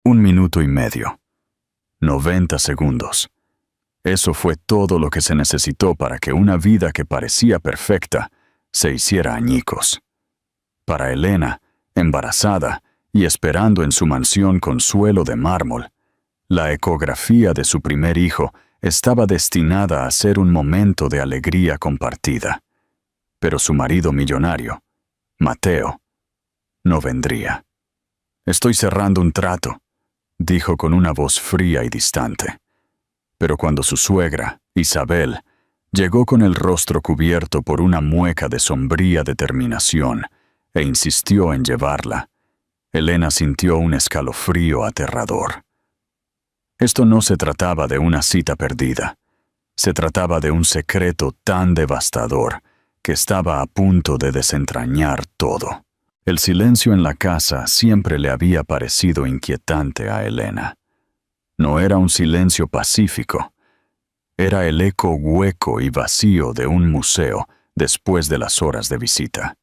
1 minuto y medio. 90 segundos. Eso fue todo lo que se necesitó para que una vida que parecía perfecta se hiciera añicos. Para Elena, embarazada y esperando en su mansión con suelo de mármol, la ecografía de su primer hijo estaba destinada a ser un momento de alegría compartida. Pero su marido millonario, Mateo, no vendría. «Estoy cerrando un trato», dijo con una voz fría y distante. Pero cuando su suegra, Isabel, llegó con el rostro cubierto por una mueca de sombría determinación e insistió en llevarla, Elena sintió un escalofrío aterrador. Esto no se trataba de una cita perdida. Se trataba de un secreto tan devastador que estaba a punto de desentrañar todo. El silencio en la casa siempre le había parecido inquietante a Elena. No era un silencio pacífico. Era el eco hueco y vacío de un museo después de las horas de visita.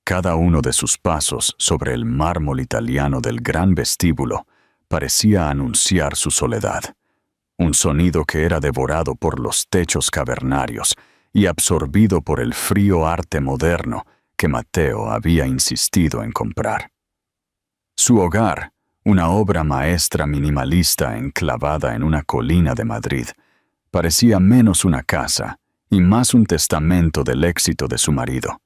Cada uno de sus pasos sobre el mármol italiano del gran vestíbulo parecía anunciar su soledad. Un sonido que era devorado por los techos cavernarios y absorbido por el frío arte moderno que Mateo había insistido en comprar. Su hogar, una obra maestra minimalista enclavada en una colina de Madrid, parecía menos una casa y más un testamento del éxito de su marido.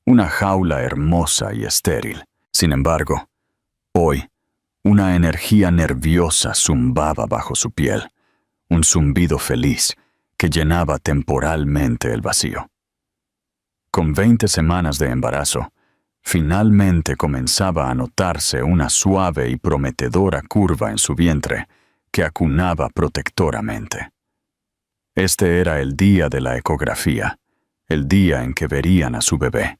Una jaula hermosa y estéril. Sin embargo, hoy, una energía nerviosa zumbaba bajo su piel, un zumbido feliz que llenaba temporalmente el vacío. Con 20 semanas de embarazo, finalmente comenzaba a notarse una suave y prometedora curva en su vientre que acunaba protectoramente. Este era el día de la ecografía, el día en que verían a su bebé,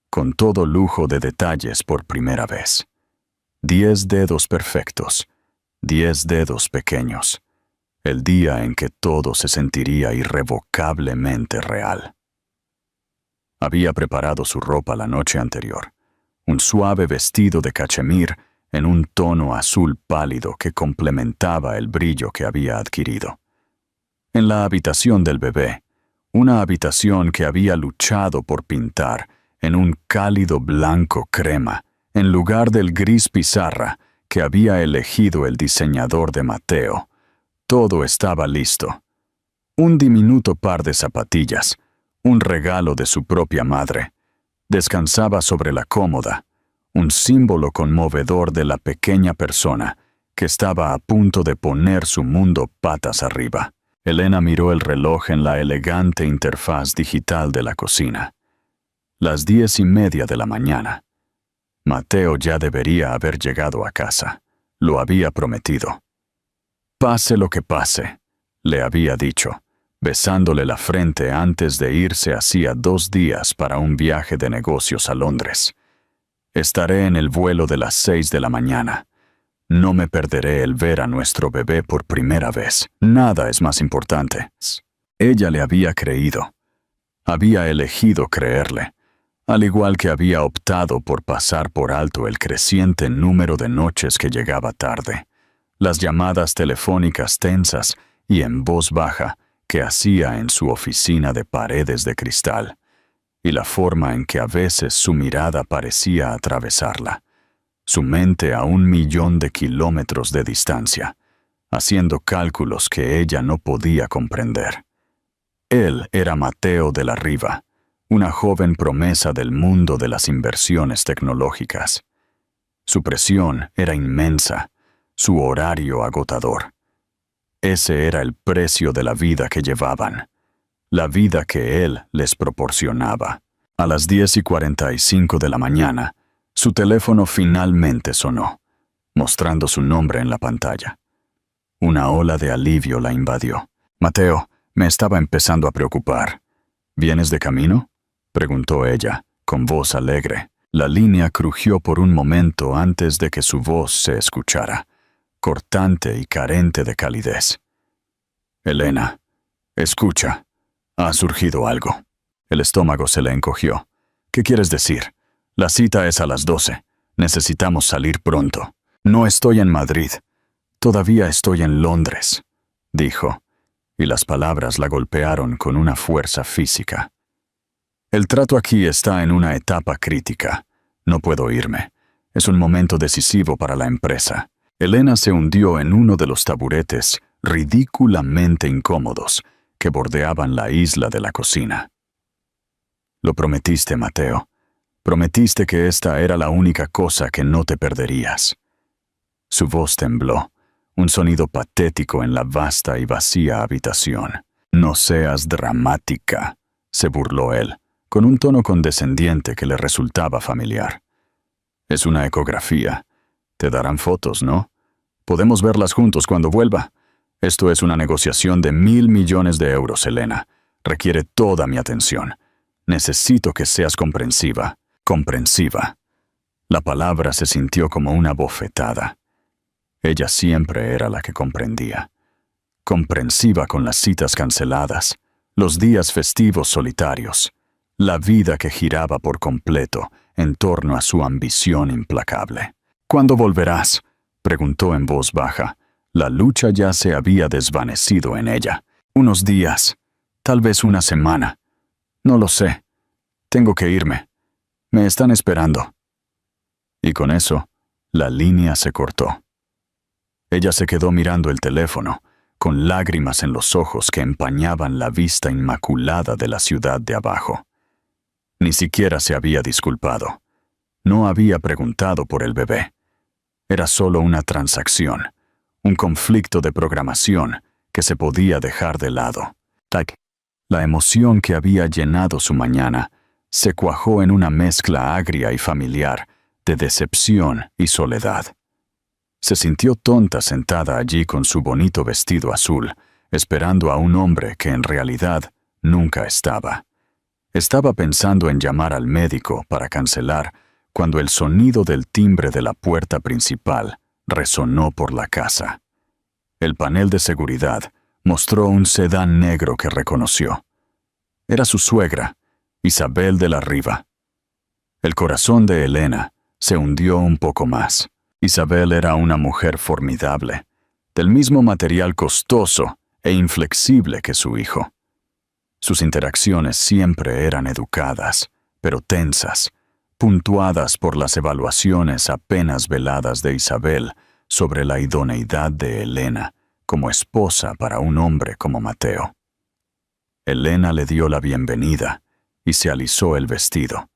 con todo lujo de detalles por primera vez. 10 dedos perfectos, 10 dedos pequeños, el día en que todo se sentiría irrevocablemente real. Había preparado su ropa la noche anterior, un suave vestido de cachemir en un tono azul pálido que complementaba el brillo que había adquirido. En la habitación del bebé, una habitación que había luchado por pintar en un cálido blanco crema, en lugar del gris pizarra que había elegido el diseñador de Mateo, todo estaba listo. Un diminuto par de zapatillas, un regalo de su propia madre, descansaba sobre la cómoda, un símbolo conmovedor de la pequeña persona que estaba a punto de poner su mundo patas arriba. Elena miró el reloj en la elegante interfaz digital de la cocina. Las 10:30 de la mañana. Mateo ya debería haber llegado a casa. Lo había prometido. «Pase lo que pase», le había dicho, besándole la frente antes de irse hacía 2 días para un viaje de negocios a Londres. «Estaré en el vuelo de las 6 de la mañana. No me perderé el ver a nuestro bebé por primera vez. Nada es más importante». Ella le había creído. Había elegido creerle, al igual que había optado por pasar por alto el creciente número de noches que llegaba tarde, las llamadas telefónicas tensas y en voz baja que hacía en su oficina de paredes de cristal, y la forma en que a veces su mirada parecía atravesarla, su mente a 1.000.000 de kilómetros de distancia, haciendo cálculos que ella no podía comprender. Él era Mateo de la Riva, una joven promesa del mundo de las inversiones tecnológicas. Su presión era inmensa, su horario agotador. Ese era el precio de la vida que llevaban, la vida que él les proporcionaba. A las 10:45 de la mañana, su teléfono finalmente sonó, mostrando su nombre en la pantalla. Una ola de alivio la invadió. «Mateo, me estaba empezando a preocupar. ¿Vienes de camino?», preguntó ella, con voz alegre. La línea crujió por un momento antes de que su voz se escuchara, cortante y carente de calidez. «Elena, escucha, ha surgido algo». El estómago se le encogió. «¿Qué quieres decir? La cita es a las 12. Necesitamos salir pronto». No estoy en Madrid. Todavía estoy en Londres, dijo, y las palabras la golpearon con una fuerza física. El trato aquí está en una etapa crítica. No puedo irme. Es un momento decisivo para la empresa. Elena se hundió en uno de los taburetes ridículamente incómodos que bordeaban la isla de la cocina. Lo prometiste, Mateo. Prometiste que esta era la única cosa que no te perderías. Su voz tembló, un sonido patético en la vasta y vacía habitación. No seas dramática, se burló él, con un tono condescendiente que le resultaba familiar. Es una ecografía. Te darán fotos, ¿no? Podemos verlas juntos cuando vuelva. Esto es una negociación de 1.000 millones de euros, Elena. Requiere toda mi atención. Necesito que seas comprensiva. Comprensiva. La palabra se sintió como una bofetada. Ella siempre era la que comprendía. Comprensiva con las citas canceladas, los días festivos solitarios, la vida que giraba por completo en torno a su ambición implacable. ¿Cuándo volverás?, preguntó en voz baja. La lucha ya se había desvanecido en ella. Unos días, tal vez una semana. No lo sé. Tengo que irme. Me están esperando. Y con eso, la línea se cortó. Ella se quedó mirando el teléfono, con lágrimas en los ojos que empañaban la vista inmaculada de la ciudad de abajo. Ni siquiera se había disculpado. No había preguntado por el bebé. Era solo una transacción, un conflicto de programación que se podía dejar de lado. La emoción que había llenado su mañana se cuajó en una mezcla agria y familiar de decepción y soledad. Se sintió tonta sentada allí con su bonito vestido azul, esperando a un hombre que en realidad nunca estaba. Estaba pensando en llamar al médico para cancelar cuando el sonido del timbre de la puerta principal resonó por la casa. El panel de seguridad mostró un sedán negro que reconoció. Era su suegra, Isabel de la Riva. El corazón de Elena se hundió un poco más. Isabel era una mujer formidable, del mismo material costoso e inflexible que su hijo. Sus interacciones siempre eran educadas, pero tensas, puntuadas por las evaluaciones apenas veladas de Isabel sobre la idoneidad de Elena como esposa para un hombre como Mateo. Elena le dio la bienvenida y se alisó el vestido,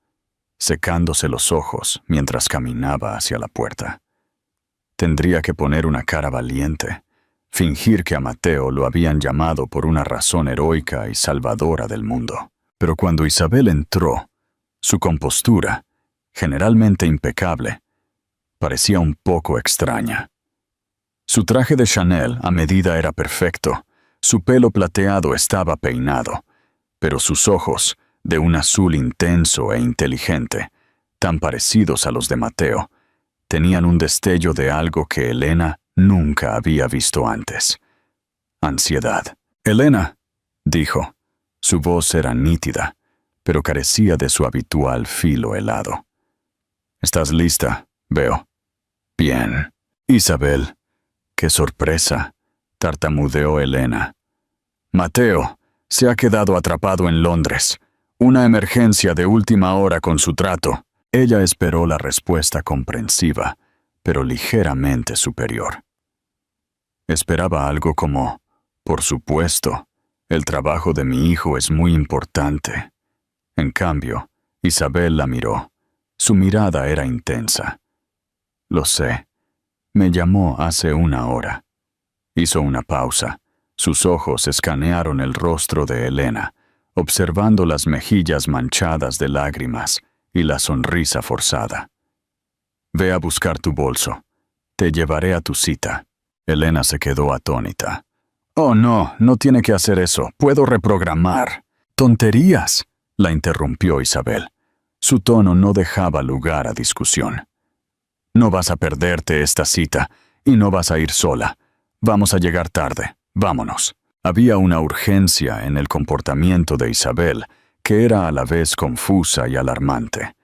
secándose los ojos mientras caminaba hacia la puerta. Tendría que poner una cara valiente, fingir que a Mateo lo habían llamado por una razón heroica y salvadora del mundo. Pero cuando Isabel entró, su compostura, generalmente impecable, parecía un poco extraña. Su traje de Chanel a medida era perfecto, su pelo plateado estaba peinado, pero sus ojos, de un azul intenso e inteligente, tan parecidos a los de Mateo, tenían un destello de algo que Elena nunca había visto antes. Ansiedad. «Elena», dijo. Su voz era nítida, pero carecía de su habitual filo helado. «¿Estás lista?» «Veo». «Bien». «Isabel». «¡Qué sorpresa!», tartamudeó Elena. «Mateo se ha quedado atrapado en Londres. Una emergencia de última hora con su trato». Ella esperó la respuesta comprensiva, pero ligeramente superior. Esperaba algo como, «Por supuesto, el trabajo de mi hijo es muy importante». En cambio, Isabel la miró. Su mirada era intensa. «Lo sé. Me llamó hace una hora». Hizo una pausa. Sus ojos escanearon el rostro de Elena, observando las mejillas manchadas de lágrimas y la sonrisa forzada. «Ve a buscar tu bolso. Te llevaré a tu cita». Elena se quedó atónita. «Oh, no, no tiene que hacer eso. Puedo reprogramar». «¡Tonterías!», la interrumpió Isabel. Su tono no dejaba lugar a discusión. «No vas a perderte esta cita y no vas a ir sola. Vamos a llegar tarde. Vámonos». Había una urgencia en el comportamiento de Isabel que era a la vez confusa y alarmante.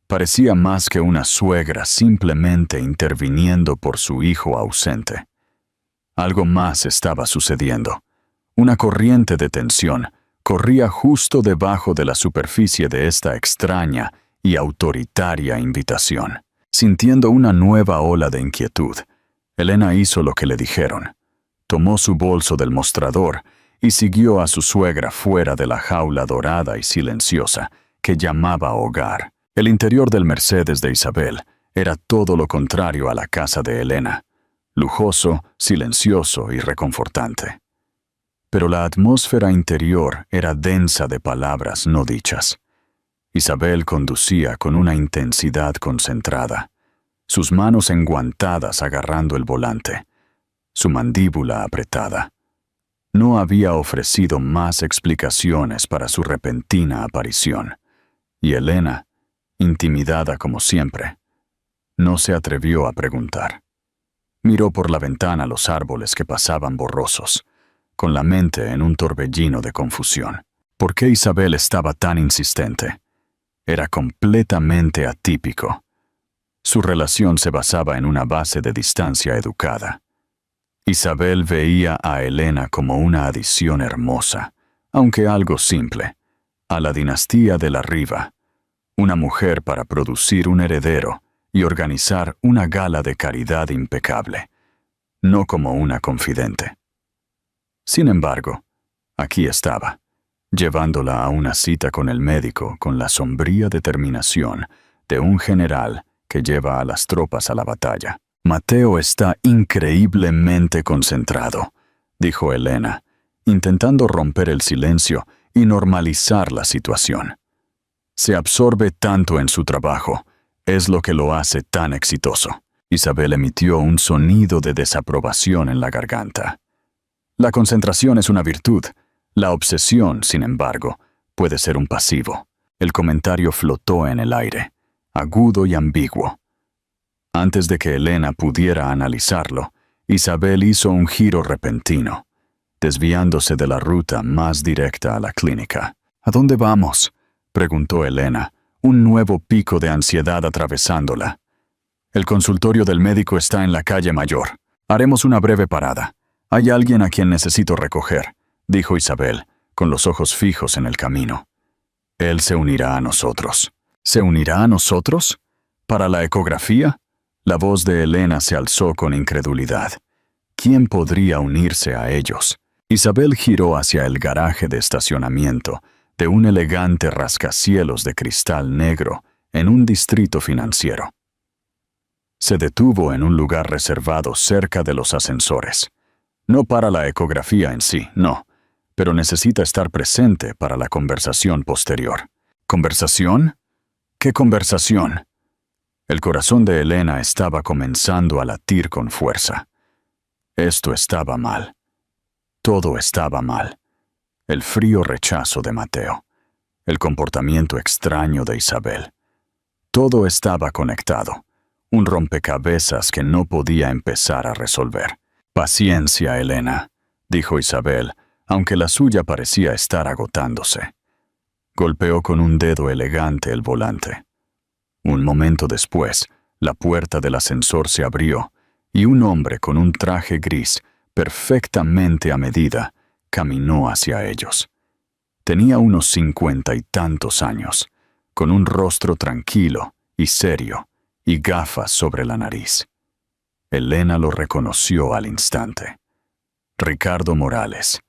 Parecía más que una suegra simplemente interviniendo por su hijo ausente. Algo más estaba sucediendo. Una corriente de tensión corría justo debajo de la superficie de esta extraña y autoritaria invitación. Sintiendo una nueva ola de inquietud, Elena hizo lo que le dijeron. Tomó su bolso del mostrador y siguió a su suegra fuera de la jaula dorada y silenciosa que llamaba hogar. El interior del Mercedes de Isabel era todo lo contrario a la casa de Elena, lujoso, silencioso y reconfortante. Pero la atmósfera interior era densa de palabras no dichas. Isabel conducía con una intensidad concentrada, sus manos enguantadas agarrando el volante, su mandíbula apretada. No había ofrecido más explicaciones para su repentina aparición, y Elena, intimidada como siempre, no se atrevió a preguntar. Miró por la ventana los árboles que pasaban borrosos, con la mente en un torbellino de confusión. ¿Por qué Isabel estaba tan insistente? Era completamente atípico. Su relación se basaba en una base de distancia educada. Isabel veía a Elena como una adición hermosa, aunque algo simple, a la dinastía de la Riva, una mujer para producir un heredero y organizar una gala de caridad impecable, no como una confidente. Sin embargo, aquí estaba, llevándola a una cita con el médico con la sombría determinación de un general que lleva a las tropas a la batalla. Mateo está increíblemente concentrado, dijo Elena, intentando romper el silencio y normalizar la situación. Se absorbe tanto en su trabajo, es lo que lo hace tan exitoso. Isabel emitió un sonido de desaprobación en la garganta. La concentración es una virtud. La obsesión, sin embargo, puede ser un pasivo. El comentario flotó en el aire, agudo y ambiguo. Antes de que Elena pudiera analizarlo, Isabel hizo un giro repentino, desviándose de la ruta más directa a la clínica. ¿A dónde vamos?, preguntó Elena, un nuevo pico de ansiedad atravesándola. El consultorio del médico está en la calle Mayor. Haremos una breve parada. Hay alguien a quien necesito recoger, dijo Isabel, con los ojos fijos en el camino. Él se unirá a nosotros. ¿Se unirá a nosotros? ¿Para la ecografía? La voz de Elena se alzó con incredulidad. ¿Quién podría unirse a ellos? Isabel giró hacia el garaje de estacionamiento de un elegante rascacielos de cristal negro en un distrito financiero. Se detuvo en un lugar reservado cerca de los ascensores. No para la ecografía en sí, no, pero necesita estar presente para la conversación posterior. ¿Conversación? ¿Qué conversación? El corazón de Elena estaba comenzando a latir con fuerza. Esto estaba mal. Todo estaba mal. El frío rechazo de Mateo. El comportamiento extraño de Isabel. Todo estaba conectado. Un rompecabezas que no podía empezar a resolver. Paciencia, Elena, dijo Isabel, aunque la suya parecía estar agotándose. Golpeó con un dedo elegante el volante. Un momento después, la puerta del ascensor se abrió y un hombre con un traje gris, perfectamente a medida, caminó hacia ellos. Tenía unos 50 y tantos años, con un rostro tranquilo y serio y gafas sobre la nariz. Elena lo reconoció al instante. Ricardo Morales,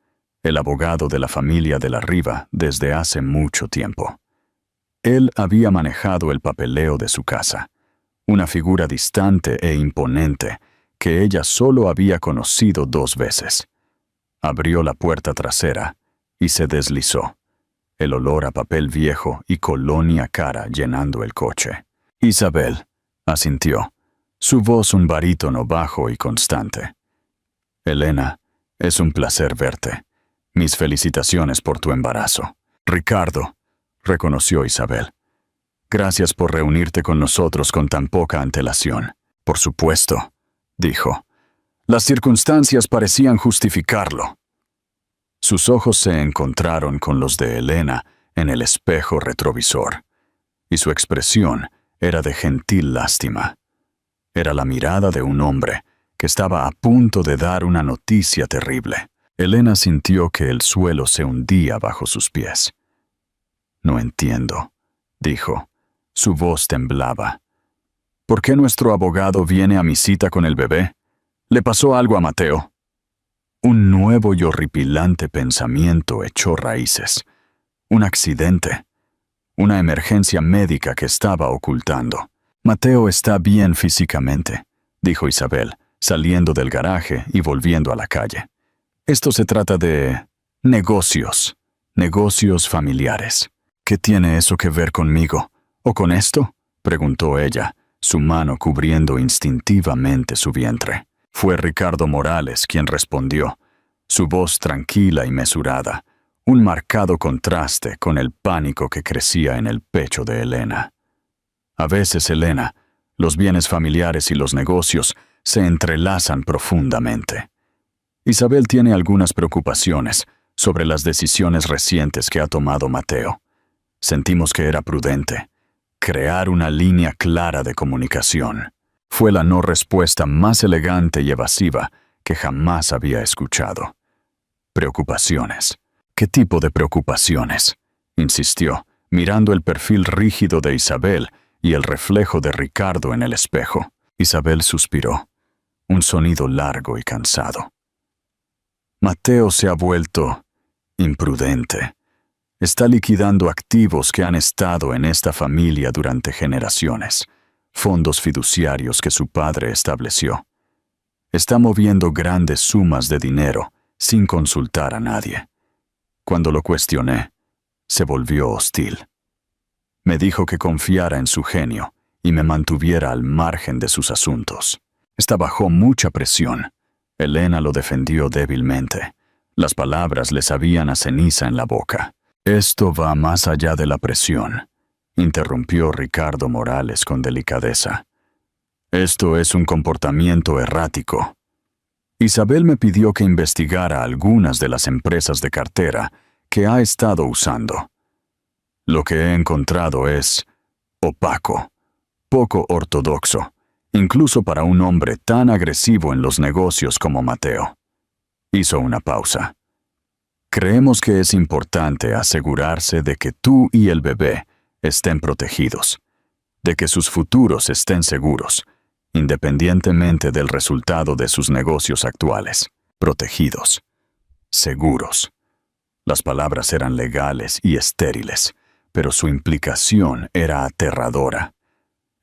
el abogado de la familia de la Riva desde hace mucho tiempo. Él había manejado el papeleo de su casa, una figura distante e imponente que ella solo había conocido 2 veces. Abrió la puerta trasera y se deslizó, el olor a papel viejo y colonia cara llenando el coche. Isabel, asintió, su voz un barítono bajo y constante. Elena, es un placer verte. Mis felicitaciones por tu embarazo. Ricardo, reconoció Isabel. Gracias por reunirte con nosotros con tan poca antelación. Por supuesto, dijo. Las circunstancias parecían justificarlo. Sus ojos se encontraron con los de Elena en el espejo retrovisor, y su expresión era de gentil lástima. Era la mirada de un hombre que estaba a punto de dar una noticia terrible. Elena sintió que el suelo se hundía bajo sus pies. «No entiendo», dijo. Su voz temblaba. «¿Por qué nuestro abogado viene a mi cita con el bebé? ¿Le pasó algo a Mateo?» Un nuevo y horripilante pensamiento echó raíces. Un accidente. Una emergencia médica que estaba ocultando. «Mateo está bien físicamente», dijo Isabel, saliendo del garaje y volviendo a la calle. «Esto se trata de negocios familiares. ¿Qué tiene eso que ver conmigo? ¿O con esto?», preguntó ella, su mano cubriendo instintivamente su vientre. Fue Ricardo Morales quien respondió, su voz tranquila y mesurada, un marcado contraste con el pánico que crecía en el pecho de Elena. A veces, Elena, los bienes familiares y los negocios se entrelazan profundamente. Isabel tiene algunas preocupaciones sobre las decisiones recientes que ha tomado Mateo. Sentimos que era prudente crear una línea clara de comunicación. Fue la no respuesta más elegante y evasiva que jamás había escuchado. «Preocupaciones. ¿Qué tipo de preocupaciones?», insistió, mirando el perfil rígido de Isabel y el reflejo de Ricardo en el espejo. Isabel suspiró, un sonido largo y cansado. «Mateo se ha vuelto imprudente. Está liquidando activos que han estado en esta familia durante generaciones, fondos fiduciarios que su padre estableció. Está moviendo grandes sumas de dinero sin consultar a nadie. Cuando lo cuestioné, se volvió hostil. Me dijo que confiara en su genio y me mantuviera al margen de sus asuntos. Está bajo mucha presión». Elena lo defendió débilmente. Las palabras le sabían a ceniza en la boca. «Esto va más allá de la presión», interrumpió Ricardo Morales con delicadeza. «Esto es un comportamiento errático. Isabel me pidió que investigara algunas de las empresas de cartera que ha estado usando. Lo que he encontrado es opaco, poco ortodoxo, incluso para un hombre tan agresivo en los negocios como Mateo». Hizo una pausa. «Creemos que es importante asegurarse de que tú y el bebé estén protegidos, de que sus futuros estén seguros, independientemente del resultado de sus negocios actuales. Protegidos. Seguros». Las palabras eran legales y estériles, pero su implicación era aterradora.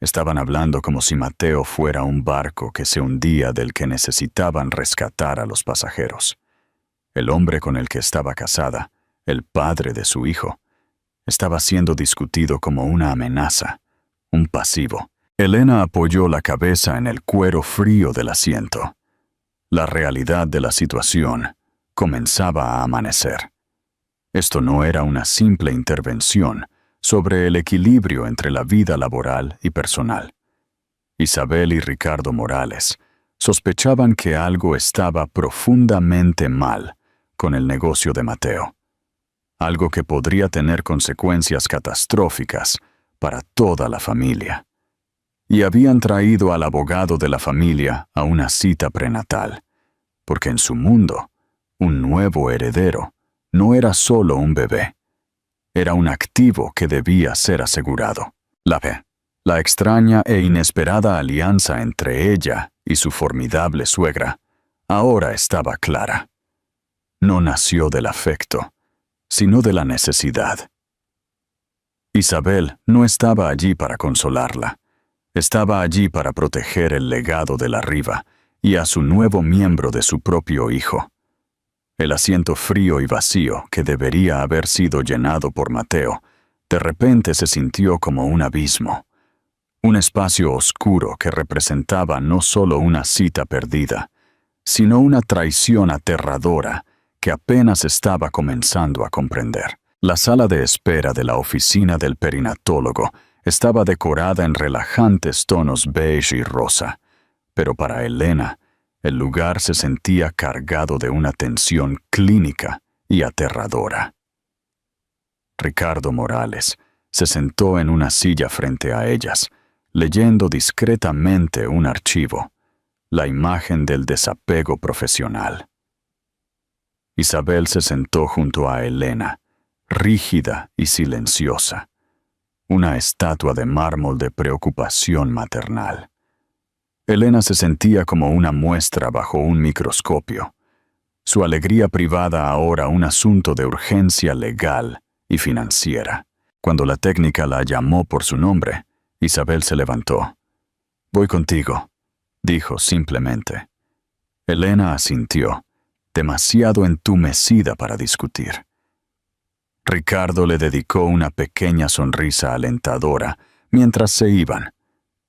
Estaban hablando como si Mateo fuera un barco que se hundía del que necesitaban rescatar a los pasajeros. El hombre con el que estaba casada, el padre de su hijo, estaba siendo discutido como una amenaza, un pasivo. Elena apoyó la cabeza en el cuero frío del asiento. La realidad de la situación comenzaba a amanecer. Esto no era una simple intervención sobre el equilibrio entre la vida laboral y personal. Isabel y Ricardo Morales sospechaban que algo estaba profundamente mal con el negocio de Mateo, algo que podría tener consecuencias catastróficas para toda la familia. Y habían traído al abogado de la familia a una cita prenatal, porque en su mundo, un nuevo heredero no era solo un bebé, era un activo que debía ser asegurado. La extraña e inesperada alianza entre ella y su formidable suegra ahora estaba clara. No nació del afecto, sino de la necesidad. Isabel no estaba allí para consolarla. Estaba allí para proteger el legado de la Riva y a su nuevo miembro de su propio hijo. El asiento frío y vacío que debería haber sido llenado por Mateo, de repente se sintió como un abismo. Un espacio oscuro que representaba no solo una cita perdida, sino una traición aterradora que apenas estaba comenzando a comprender. La sala de espera de la oficina del perinatólogo estaba decorada en relajantes tonos beige y rosa, pero para Elena, el lugar se sentía cargado de una tensión clínica y aterradora. Ricardo Morales se sentó en una silla frente a ellas, leyendo discretamente un archivo, la imagen del desapego profesional. Isabel se sentó junto a Elena, rígida y silenciosa, una estatua de mármol de preocupación maternal. Elena se sentía como una muestra bajo un microscopio, su alegría privada ahora un asunto de urgencia legal y financiera. Cuando la técnica la llamó por su nombre, Isabel se levantó. «Voy contigo», dijo simplemente. Elena asintió, demasiado entumecida para discutir. Ricardo le dedicó una pequeña sonrisa alentadora mientras se iban,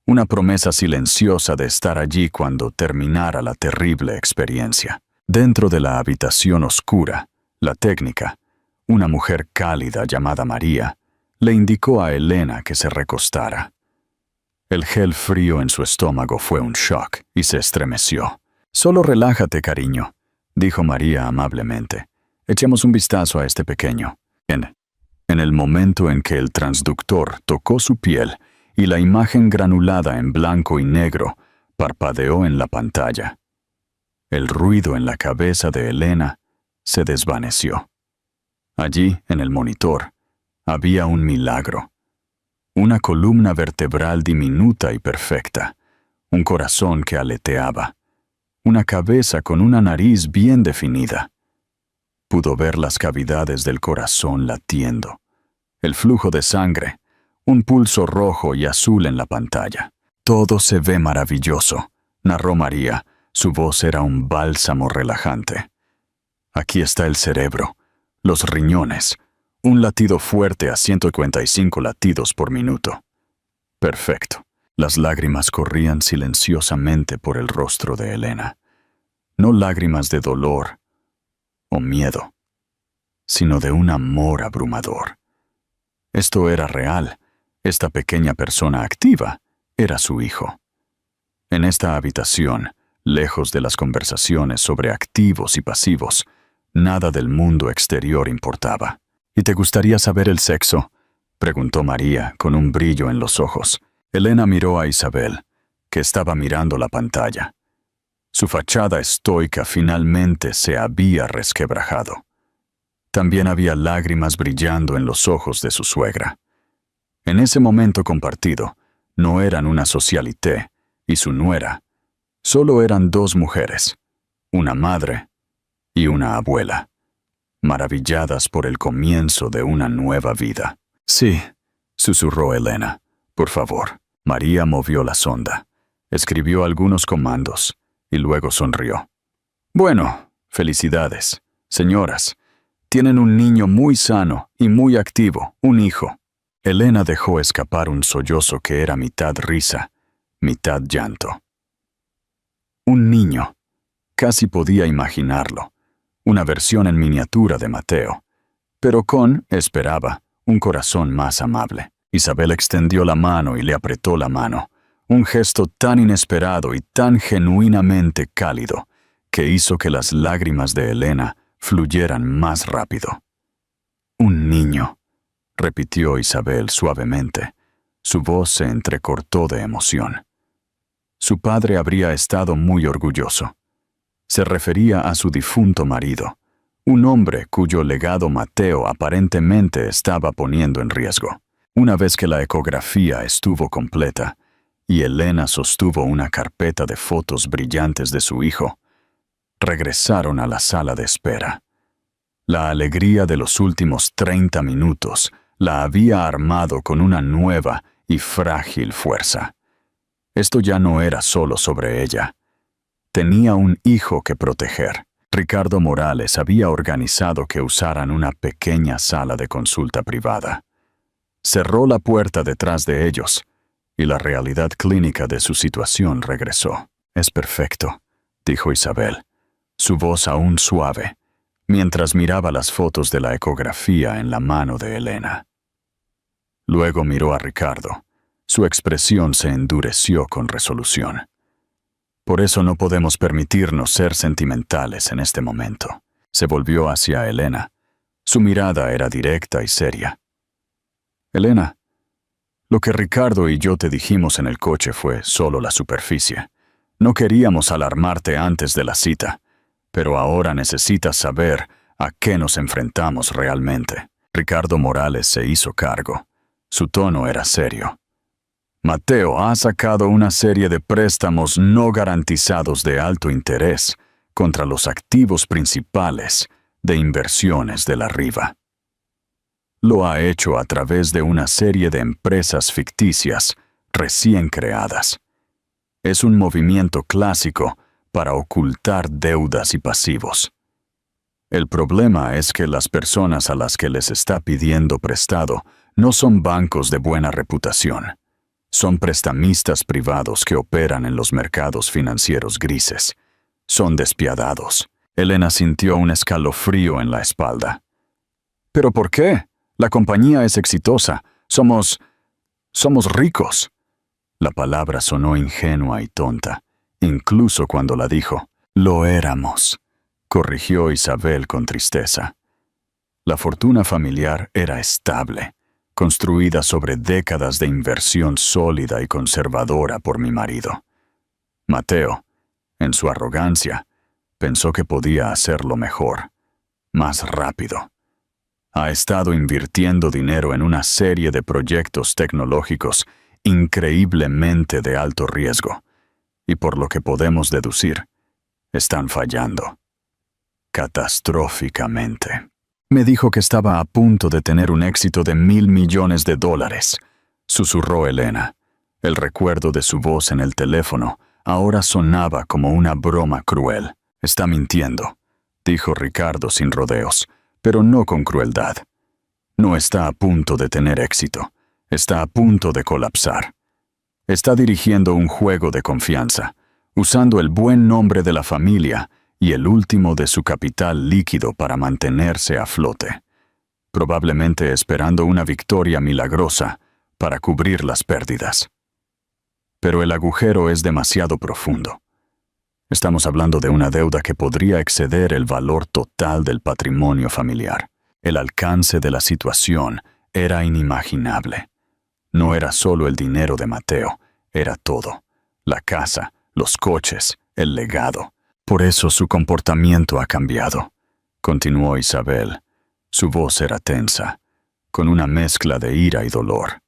una promesa silenciosa de estar allí cuando terminara la terrible experiencia. Dentro de la habitación oscura, la técnica, una mujer cálida llamada María, le indicó a Elena que se recostara. El gel frío en su estómago fue un shock y se estremeció. «Solo relájate, cariño», dijo María amablemente. «Echemos un vistazo a este pequeño». En el momento en que el transductor tocó su piel y la imagen granulada en blanco y negro parpadeó en la pantalla, el ruido en la cabeza de Elena se desvaneció. Allí, en el monitor, había un milagro. Una columna vertebral diminuta y perfecta, un corazón que aleteaba, una cabeza con una nariz bien definida. Pudo ver las cavidades del corazón latiendo, el flujo de sangre, un pulso rojo y azul en la pantalla. «Todo se ve maravilloso», narró María. Su voz era un bálsamo relajante. «Aquí está el cerebro, los riñones, un latido fuerte a 155 latidos por minuto. Perfecto». Las lágrimas corrían silenciosamente por el rostro de Elena. No lágrimas de dolor o miedo, sino de un amor abrumador. Esto era real. Esta pequeña persona activa era su hijo. En esta habitación, lejos de las conversaciones sobre activos y pasivos, nada del mundo exterior importaba. «¿Y te gustaría saber el sexo?», preguntó María con un brillo en los ojos. Elena miró a Isabel, que estaba mirando la pantalla. Su fachada estoica finalmente se había resquebrajado. También había lágrimas brillando en los ojos de su suegra. En ese momento compartido, no eran una socialité y su nuera. Solo eran dos mujeres, una madre y una abuela, maravilladas por el comienzo de una nueva vida. «Sí», susurró Elena. «Por favor». María movió la sonda, escribió algunos comandos y luego sonrió. «Bueno, felicidades, señoras. Tienen un niño muy sano y muy activo, un hijo». Elena dejó escapar un sollozo que era mitad risa, mitad llanto. Un niño. Casi podía imaginarlo. Una versión en miniatura de Mateo. Pero con, esperaba, un corazón más amable. Isabel extendió la mano y le apretó la mano. Un gesto tan inesperado y tan genuinamente cálido que hizo que las lágrimas de Elena fluyeran más rápido. «Un niño», repitió Isabel suavemente. Su voz se entrecortó de emoción. Su padre habría estado muy orgulloso. Se refería a su difunto marido, un hombre cuyo legado Mateo aparentemente estaba poniendo en riesgo. Una vez que la ecografía estuvo completa y Elena sostuvo una carpeta de fotos brillantes de su hijo, regresaron a la sala de espera. La alegría de los últimos 30 minutos la había armado con una nueva y frágil fuerza. Esto ya no era solo sobre ella. Tenía un hijo que proteger. Ricardo Morales había organizado que usaran una pequeña sala de consulta privada. Cerró la puerta detrás de ellos, y la realidad clínica de su situación regresó. «Es perfecto», dijo Isabel, su voz aún suave, mientras miraba las fotos de la ecografía en la mano de Elena. Luego miró a Ricardo. Su expresión se endureció con resolución. «Por eso no podemos permitirnos ser sentimentales en este momento». Se volvió hacia Elena. Su mirada era directa y seria. «Elena, Lo que Ricardo y yo te dijimos en el coche fue solo la superficie. No queríamos alarmarte antes de la cita, pero ahora necesitas saber a qué nos enfrentamos realmente. Ricardo Morales se hizo cargo. Su tono era serio. Mateo ha sacado una serie de préstamos no garantizados de alto interés contra los activos principales de inversiones de la Riva. Lo ha hecho a través de una serie de empresas ficticias recién creadas. Es un movimiento clásico para ocultar deudas y pasivos. El problema es que las personas a las que les está pidiendo prestado no son bancos de buena reputación. Son prestamistas privados que operan en los mercados financieros grises. Son despiadados. Elena sintió un escalofrío en la espalda. ¿Pero por qué? La compañía es exitosa. Somos ricos. La palabra sonó ingenua y tonta, incluso cuando la dijo. Lo éramos, corrigió Isabel con tristeza. La fortuna familiar era estable, construida sobre décadas de inversión sólida y conservadora por mi marido. Mateo, en su arrogancia, pensó que podía hacerlo mejor, más rápido. Ha estado invirtiendo dinero en una serie de proyectos tecnológicos increíblemente de alto riesgo, y por lo que podemos deducir, están fallando. Catastróficamente. Me dijo que estaba a punto de tener un éxito de $1,000 millones, susurró Elena. El recuerdo de su voz en el teléfono ahora sonaba como una broma cruel. Está mintiendo, dijo Ricardo sin rodeos, pero no con crueldad. No está a punto de tener éxito. Está a punto de colapsar. Está dirigiendo un juego de confianza, usando el buen nombre de la familia y el último de su capital líquido para mantenerse a flote, probablemente esperando una victoria milagrosa para cubrir las pérdidas. Pero el agujero es demasiado profundo. Estamos hablando de una deuda que podría exceder el valor total del patrimonio familiar. El alcance de la situación era inimaginable. No era solo el dinero de Mateo, era todo. La casa, los coches, el legado. Por eso su comportamiento ha cambiado, continuó Isabel. Su voz era tensa, con una mezcla de ira y dolor.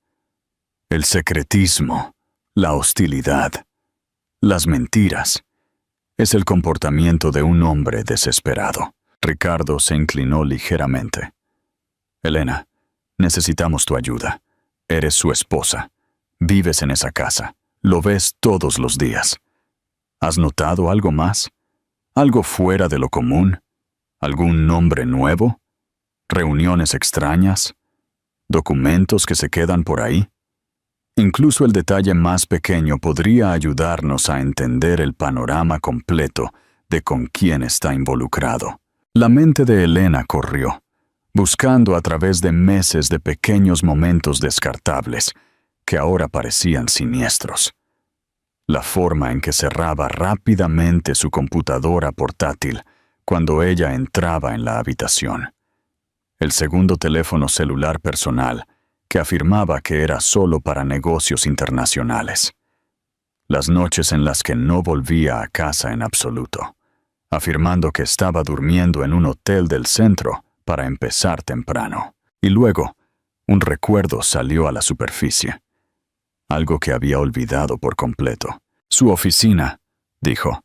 El secretismo, la hostilidad, las mentiras. Es el comportamiento de un hombre desesperado. Ricardo se inclinó ligeramente. Elena, necesitamos tu ayuda. Eres su esposa. Vives en esa casa. Lo ves todos los días. ¿Has notado algo más? ¿Algo fuera de lo común? ¿Algún nombre nuevo? ¿Reuniones extrañas? ¿Documentos que se quedan por ahí? Incluso el detalle más pequeño podría ayudarnos a entender el panorama completo de con quién está involucrado. La mente de Elena corrió, buscando a través de meses de pequeños momentos descartables que ahora parecían siniestros. La forma en que cerraba rápidamente su computadora portátil cuando ella entraba en la habitación. El segundo teléfono celular personal que afirmaba que era solo para negocios internacionales. Las noches en las que no volvía a casa en absoluto, afirmando que estaba durmiendo en un hotel del centro para empezar temprano. Y luego, un recuerdo salió a la superficie. Algo que había olvidado por completo. Su oficina, dijo.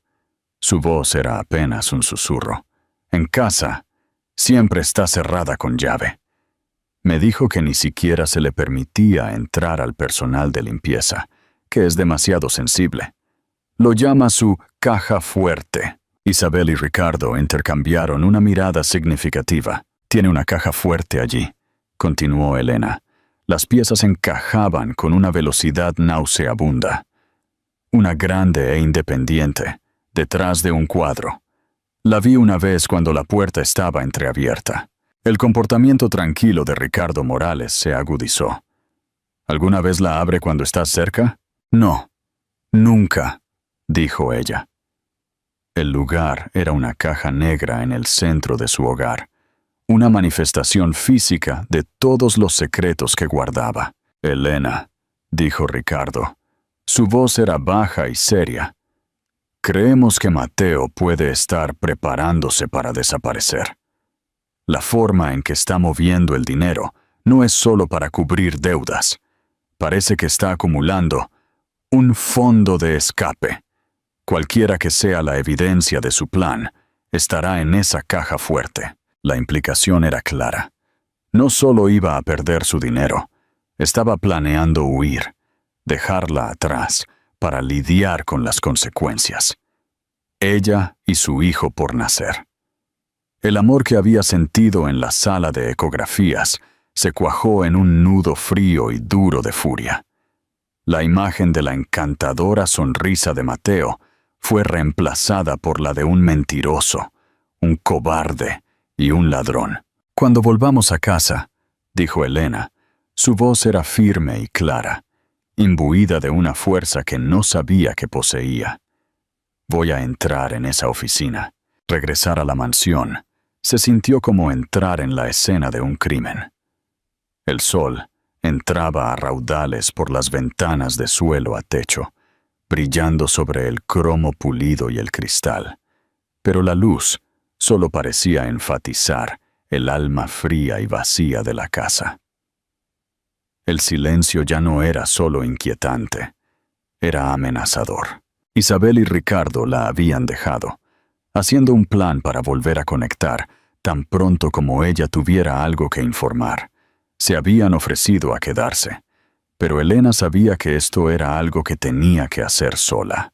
Su voz era apenas un susurro. En casa, siempre está cerrada con llave. Me dijo que ni siquiera se le permitía entrar al personal de limpieza, que es demasiado sensible. Lo llama su caja fuerte. Isabel y Ricardo intercambiaron una mirada significativa. Tiene una caja fuerte allí, continuó Elena. Las piezas encajaban con una velocidad nauseabunda. Una grande e independiente, detrás de un cuadro. La vi una vez cuando la puerta estaba entreabierta. El comportamiento tranquilo de Ricardo Morales se agudizó. ¿Alguna vez la abre cuando estás cerca? No, nunca, dijo ella. El lugar era una caja negra en el centro de su hogar, una manifestación física de todos los secretos que guardaba. Elena, dijo Ricardo. Su voz era baja y seria. Creemos que Mateo puede estar preparándose para desaparecer. La forma en que está moviendo el dinero no es solo para cubrir deudas. Parece que está acumulando un fondo de escape. Cualquiera que sea la evidencia de su plan, estará en esa caja fuerte. La implicación era clara. No solo iba a perder su dinero, estaba planeando huir, dejarla atrás para lidiar con las consecuencias. Ella y su hijo por nacer. El amor que había sentido en la sala de ecografías se cuajó en un nudo frío y duro de furia. La imagen de la encantadora sonrisa de Mateo fue reemplazada por la de un mentiroso, un cobarde y un ladrón. Cuando volvamos a casa, dijo Elena, su voz era firme y clara, imbuida de una fuerza que no sabía que poseía. Voy a entrar en esa oficina. Regresar a la mansión se sintió como entrar en la escena de un crimen. El sol entraba a raudales por las ventanas de suelo a techo, brillando sobre el cromo pulido y el cristal, pero la luz solo parecía enfatizar el alma fría y vacía de la casa. El silencio ya no era solo inquietante, era amenazador. Isabel y Ricardo la habían dejado, haciendo un plan para volver a conectar tan pronto como ella tuviera algo que informar. Se habían ofrecido a quedarse, pero Elena sabía que esto era algo que tenía que hacer sola.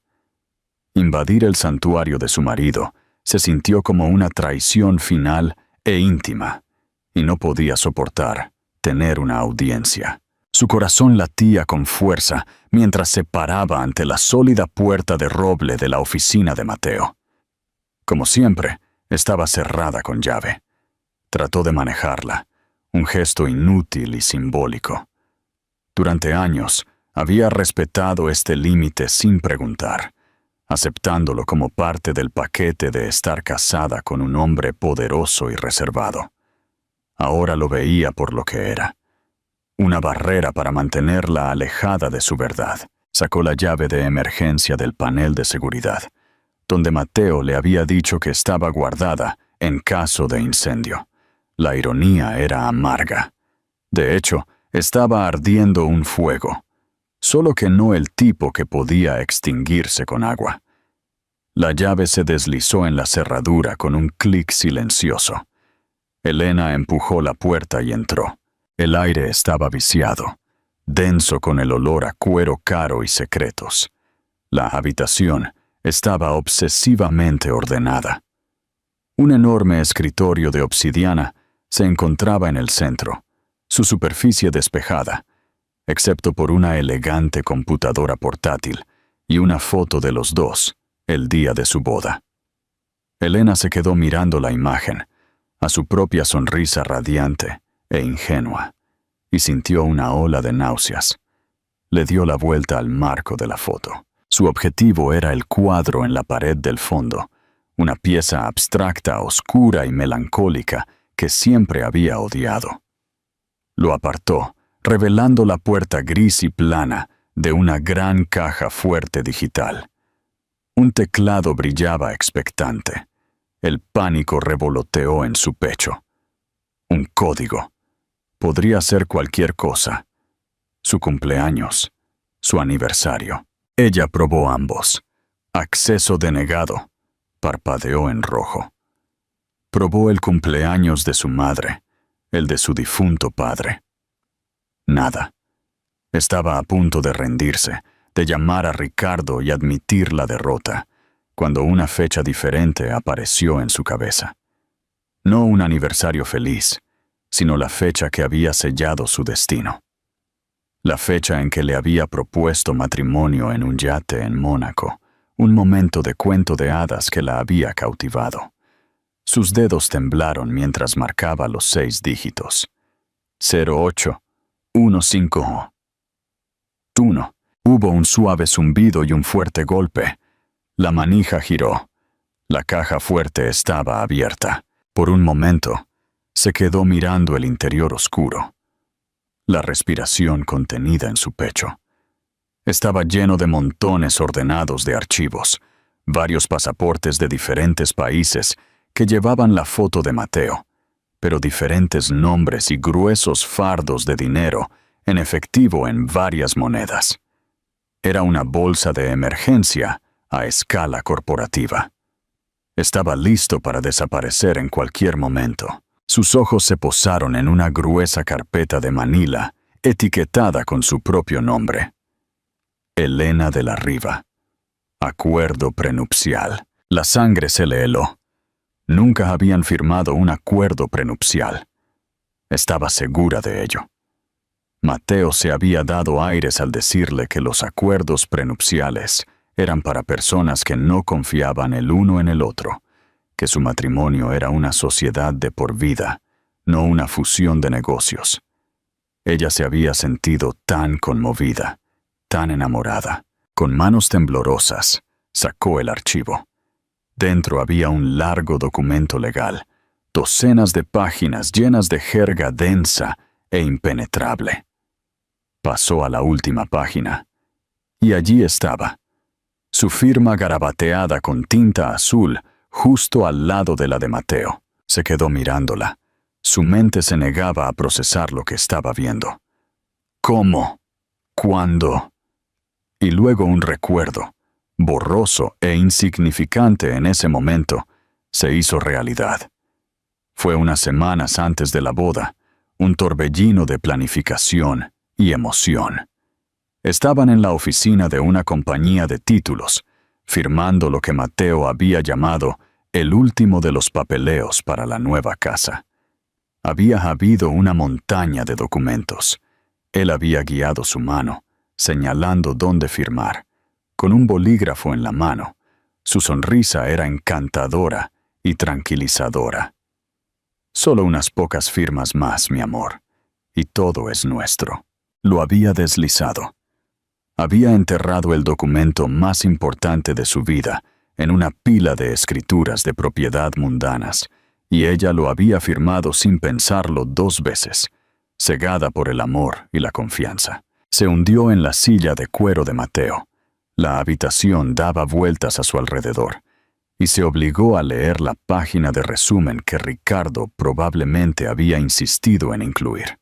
Invadir el santuario de su marido se sintió como una traición final e íntima, y no podía soportar tener una audiencia. Su corazón latía con fuerza mientras se paraba ante la sólida puerta de roble de la oficina de Mateo. Como siempre, estaba cerrada con llave. Trató de manejarla, un gesto inútil y simbólico. Durante años, había respetado este límite sin preguntar, aceptándolo como parte del paquete de estar casada con un hombre poderoso y reservado. Ahora lo veía por lo que era. Una barrera para mantenerla alejada de su verdad. Sacó la llave de emergencia del panel de seguridad, donde Mateo le había dicho que estaba guardada en caso de incendio. La ironía era amarga. De hecho, estaba ardiendo un fuego, solo que no el tipo que podía extinguirse con agua. La llave se deslizó en la cerradura con un clic silencioso. Elena empujó la puerta y entró. El aire estaba viciado, denso con el olor a cuero caro y secretos. La habitación estaba obsesivamente ordenada. Un enorme escritorio de obsidiana se encontraba en el centro, su superficie despejada, excepto por una elegante computadora portátil y una foto de los dos, el día de su boda. Elena se quedó mirando la imagen, a su propia sonrisa radiante e ingenua, y sintió una ola de náuseas. Le dio la vuelta al marco de la foto. Su objetivo era el cuadro en la pared del fondo, una pieza abstracta, oscura y melancólica que siempre había odiado. Lo apartó, revelando la puerta gris y plana de una gran caja fuerte digital. Un teclado brillaba expectante. El pánico revoloteó en su pecho. Un código. Podría ser cualquier cosa. Su cumpleaños, su aniversario. Ella probó ambos. Acceso denegado. Parpadeó en rojo. Probó el cumpleaños de su madre, el de su difunto padre. Nada. Estaba a punto de rendirse, de llamar a Ricardo y admitir la derrota, cuando una fecha diferente apareció en su cabeza. No un aniversario feliz, sino la fecha que había sellado su destino. La fecha en que le había propuesto matrimonio en un yate en Mónaco, un momento de cuento de hadas que la había cautivado. Sus dedos temblaron mientras marcaba los 6 dígitos. 0815. Uno. Hubo un suave zumbido y un fuerte golpe. La manija giró. La caja fuerte estaba abierta. Por un momento, se quedó mirando el interior oscuro. La respiración contenida en su pecho. Estaba lleno de montones ordenados de archivos, varios pasaportes de diferentes países que llevaban la foto de Mateo, pero diferentes nombres y gruesos fardos de dinero en efectivo en varias monedas. Era una bolsa de emergencia a escala corporativa. Estaba listo para desaparecer en cualquier momento. Sus ojos se posaron en una gruesa carpeta de Manila, etiquetada con su propio nombre. Elena de la Riva. Acuerdo prenupcial. La sangre se le heló. Nunca habían firmado un acuerdo prenupcial. Estaba segura de ello. Mateo se había dado aires al decirle que los acuerdos prenupciales eran para personas que no confiaban el uno en el otro, que su matrimonio era una sociedad de por vida, no una fusión de negocios. Ella se había sentido tan conmovida, tan enamorada. Con manos temblorosas, sacó el archivo. Dentro había un largo documento legal, docenas de páginas llenas de jerga densa e impenetrable. Pasó a la última página, y allí estaba, su firma garabateada con tinta azul justo al lado de la de Mateo. Se quedó mirándola. Su mente se negaba a procesar lo que estaba viendo. ¿Cómo? ¿Cuándo? Y luego un recuerdo, borroso e insignificante en ese momento, se hizo realidad. Fue unas semanas antes de la boda, un torbellino de planificación y emoción. Estaban en la oficina de una compañía de títulos, firmando lo que Mateo había llamado el último de los papeleos para la nueva casa. Había habido una montaña de documentos. Él había guiado su mano, señalando dónde firmar, con un bolígrafo en la mano. Su sonrisa era encantadora y tranquilizadora. Solo unas pocas firmas más, mi amor, y todo es nuestro. Lo había deslizado. Había enterrado el documento más importante de su vida en una pila de escrituras de propiedad mundanas, y ella lo había firmado sin pensarlo 2 veces, cegada por el amor y la confianza. Se hundió en la silla de cuero de Mateo. La habitación daba vueltas a su alrededor, y se obligó a leer la página de resumen que Ricardo probablemente había insistido en incluir.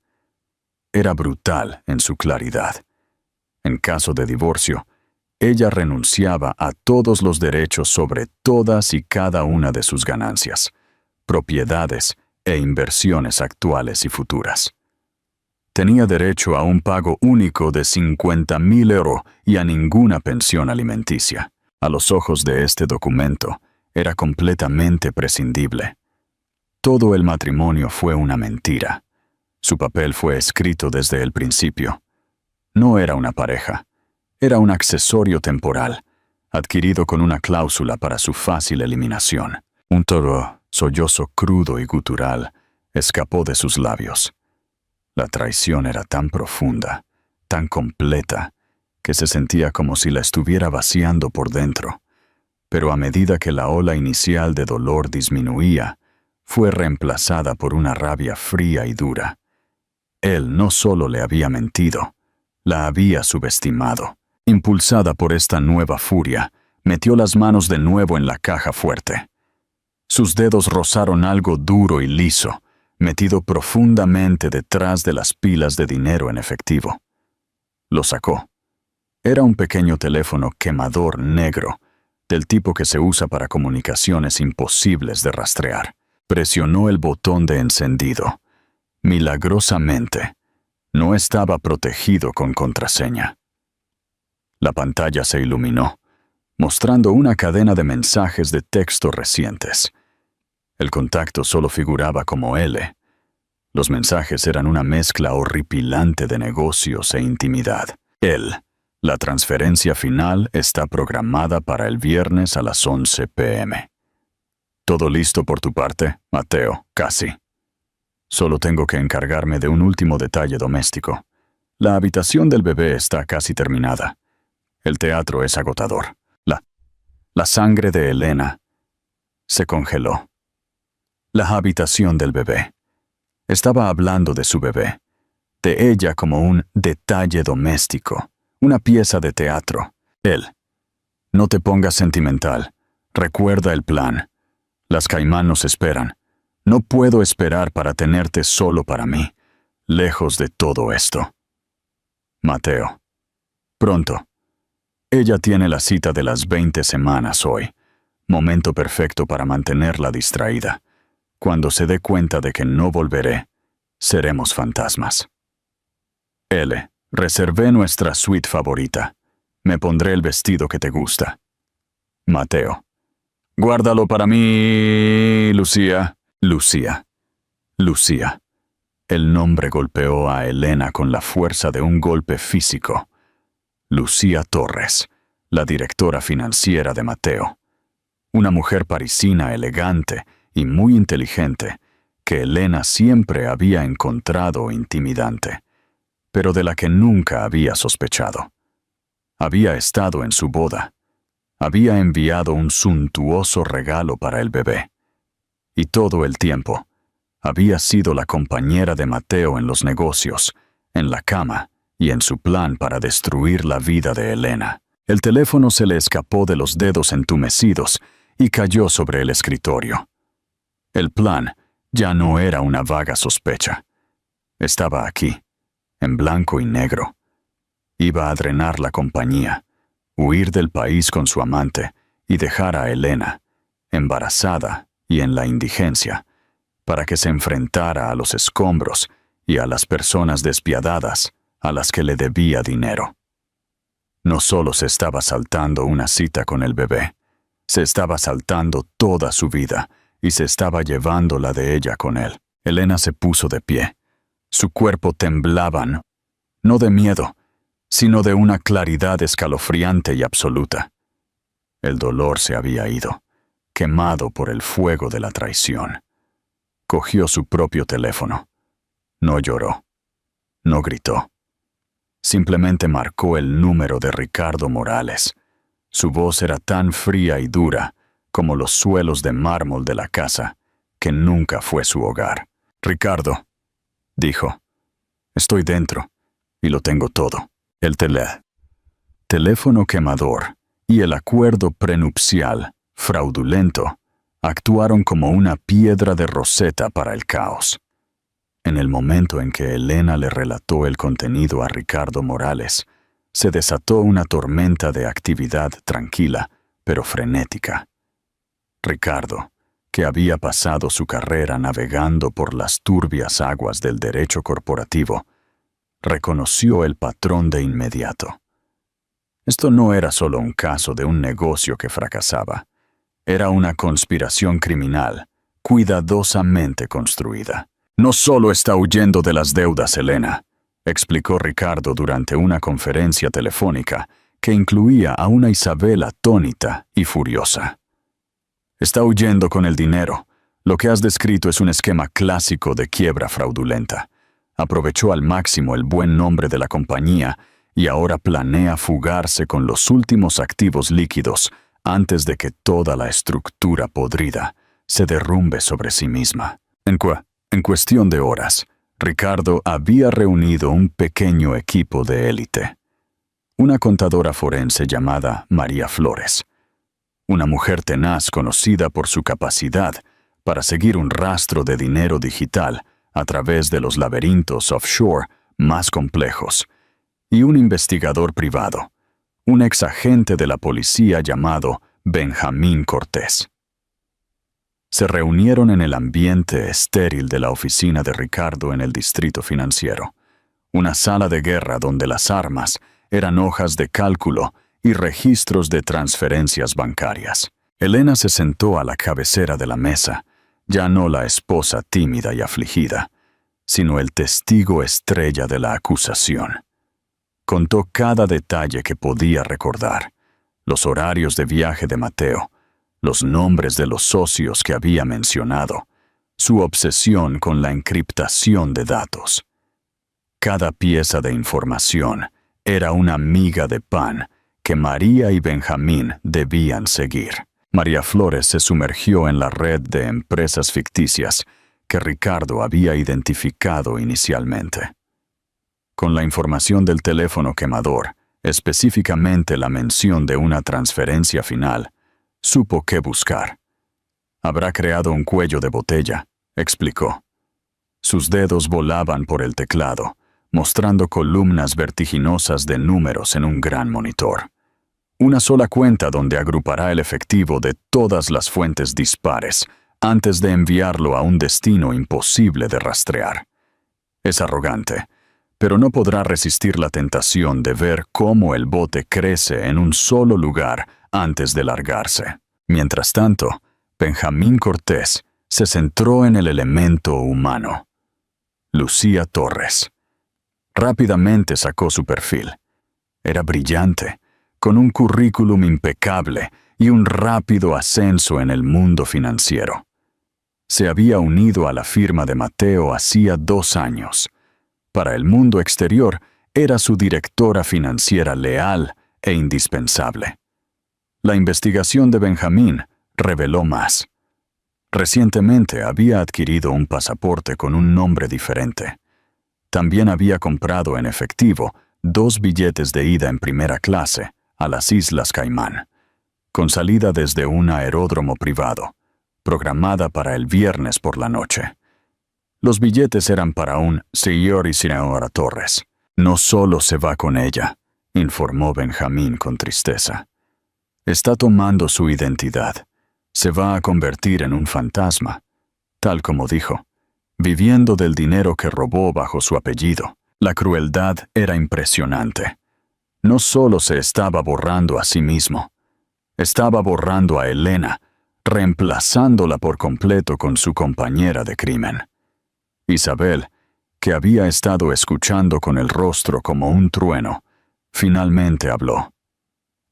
Era brutal en su claridad. En caso de divorcio, ella renunciaba a todos los derechos sobre todas y cada una de sus ganancias, propiedades e inversiones actuales y futuras. Tenía derecho a un pago único de 50,000 euros y a ninguna pensión alimenticia. A los ojos de este documento, era completamente prescindible. Todo el matrimonio fue una mentira. Su papel fue escrito desde el principio. No era una pareja. Era un accesorio temporal, adquirido con una cláusula para su fácil eliminación. Un sollozo crudo y gutural escapó de sus labios. La traición era tan profunda, tan completa, que se sentía como si la estuviera vaciando por dentro. Pero a medida que la ola inicial de dolor disminuía, fue reemplazada por una rabia fría y dura. Él no solo le había mentido, la había subestimado. Impulsada por esta nueva furia, metió las manos de nuevo en la caja fuerte. Sus dedos rozaron algo duro y liso, metido profundamente detrás de las pilas de dinero en efectivo. Lo sacó. Era un pequeño teléfono quemador negro, del tipo que se usa para comunicaciones imposibles de rastrear. Presionó el botón de encendido. Milagrosamente, no estaba protegido con contraseña. La pantalla se iluminó, mostrando una cadena de mensajes de texto recientes. El contacto solo figuraba como L. Los mensajes eran una mezcla horripilante de negocios e intimidad. La transferencia final está programada para el viernes a las 11 p.m. ¿Todo listo por tu parte, Mateo? Casi. Solo tengo que encargarme de un último detalle doméstico. La habitación del bebé está casi terminada. El teatro es agotador. La sangre de Elena se congeló. La habitación del bebé. Estaba hablando de su bebé, de ella como un detalle doméstico, Una pieza de teatro. Él. No te pongas sentimental. Recuerda el plan. Las Caimán nos esperan. No puedo esperar para tenerte solo para mí, lejos de todo esto. Mateo. Pronto. Ella tiene la cita de las 20 semanas hoy. Momento perfecto para mantenerla distraída. Cuando se dé cuenta de que no volveré, seremos fantasmas. L. Reservé nuestra suite favorita. Me pondré el vestido que te gusta. Mateo. Guárdalo para mí, Lucía. Lucía. Lucía. El nombre golpeó a Elena con la fuerza de un golpe físico. Lucía Torres, la directora financiera de Mateo. Una mujer parisina elegante y muy inteligente que Elena siempre había encontrado intimidante, pero de la que nunca había sospechado. Había estado en su boda. Había enviado un suntuoso regalo para el bebé. Y todo el tiempo, había sido la compañera de Mateo en los negocios, en la cama y en su plan para destruir la vida de Elena. El teléfono se le escapó de los dedos entumecidos y cayó sobre el escritorio. El plan ya no era una vaga sospecha. Estaba aquí, en blanco y negro. Iba a drenar la compañía, huir del país con su amante y dejar a Elena, embarazada y en la indigencia, para que se enfrentara a los escombros y a las personas despiadadas a las que le debía dinero. No solo se estaba saltando una cita con el bebé, se estaba saltando toda su vida y se estaba llevando la de ella con él. Elena se puso de pie. Su cuerpo temblaba, no de miedo, sino de una claridad escalofriante y absoluta. El dolor se había ido, quemado por el fuego de la traición. Cogió su propio teléfono. No lloró. No gritó. Simplemente marcó el número de Ricardo Morales. Su voz era tan fría y dura como los suelos de mármol de la casa, que nunca fue su hogar. Ricardo, dijo, estoy dentro y lo tengo todo. El teléfono quemador y el acuerdo prenupcial, fraudulento, actuaron como una piedra de Rosetta para el caos. En el momento en que Elena le relató el contenido a Ricardo Morales, se desató una tormenta de actividad tranquila, pero frenética. Ricardo, que había pasado su carrera navegando por las turbias aguas del derecho corporativo, reconoció el patrón de inmediato. Esto no era solo un caso de un negocio que fracasaba. Era una conspiración criminal, cuidadosamente construida. No solo está huyendo de las deudas, Elena, explicó Ricardo durante una conferencia telefónica que incluía a una Isabel atónita y furiosa. Está huyendo con el dinero. Lo que has descrito es un esquema clásico de quiebra fraudulenta. Aprovechó al máximo el buen nombre de la compañía y ahora planea fugarse con los últimos activos líquidos antes de que toda la estructura podrida se derrumbe sobre sí misma. En cuestión de horas, Ricardo había reunido un pequeño equipo de élite. Una contadora forense llamada María Flores. Una mujer tenaz conocida por su capacidad para seguir un rastro de dinero digital a través de los laberintos offshore más complejos. Y un investigador privado, un exagente de la policía llamado Benjamín Cortés. Se reunieron en el ambiente estéril de la oficina de Ricardo en el distrito financiero, una sala de guerra donde las armas eran hojas de cálculo y registros de transferencias bancarias. Elena se sentó a la cabecera de la mesa, ya no la esposa tímida y afligida, sino el testigo estrella de la acusación. Contó cada detalle que podía recordar, los horarios de viaje de Mateo, los nombres de los socios que había mencionado, su obsesión con la encriptación de datos. Cada pieza de información era una miga de pan que María y Benjamín debían seguir. María Flores se sumergió en la red de empresas ficticias que Ricardo había identificado inicialmente. Con la información del teléfono quemador, específicamente la mención de una transferencia final, supo qué buscar. Habrá creado un cuello de botella, explicó. Sus dedos volaban por el teclado, mostrando columnas vertiginosas de números en un gran monitor. Una sola cuenta donde agrupará el efectivo de todas las fuentes dispares antes de enviarlo a un destino imposible de rastrear. Es arrogante, pero no podrá resistir la tentación de ver cómo el bote crece en un solo lugar antes de largarse. Mientras tanto, Benjamín Cortés se centró en el elemento humano. Lucía Torres. Rápidamente sacó su perfil. Era brillante, con un currículum impecable y un rápido ascenso en el mundo financiero. Se había unido a la firma de Mateo hacía 2 años. Para el mundo exterior, era su directora financiera leal e indispensable. La investigación de Benjamín reveló más. Recientemente había adquirido un pasaporte con un nombre diferente. También había comprado en efectivo 2 billetes de ida en primera clase a las Islas Caimán, con salida desde un aeródromo privado, programada para el viernes por la noche. Los billetes eran para un señor y señora Torres. No solo se va con ella, informó Benjamín con tristeza. Está tomando su identidad. Se va a convertir en un fantasma, tal como dijo, viviendo del dinero que robó bajo su apellido. La crueldad era impresionante. No solo se estaba borrando a sí mismo, estaba borrando a Elena, reemplazándola por completo con su compañera de crimen. Isabel, que había estado escuchando con el rostro como un trueno, finalmente habló.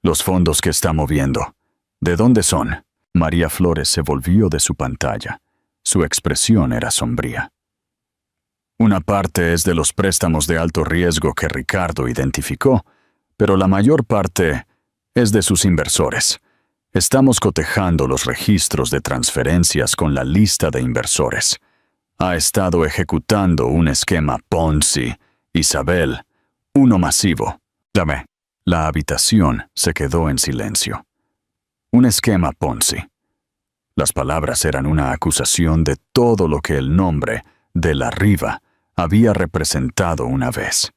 Los fondos que está moviendo, ¿de dónde son? María Flores se volvió de su pantalla. Su expresión era sombría. Una parte es de los préstamos de alto riesgo que Ricardo identificó, pero la mayor parte es de sus inversores. Estamos cotejando los registros de transferencias con la lista de inversores. Ha estado ejecutando un esquema Ponzi, Isabel, uno masivo. Dame. La habitación se quedó en silencio. Un esquema Ponzi. Las palabras eran una acusación de todo lo que el nombre, de la Riva, había representado una vez.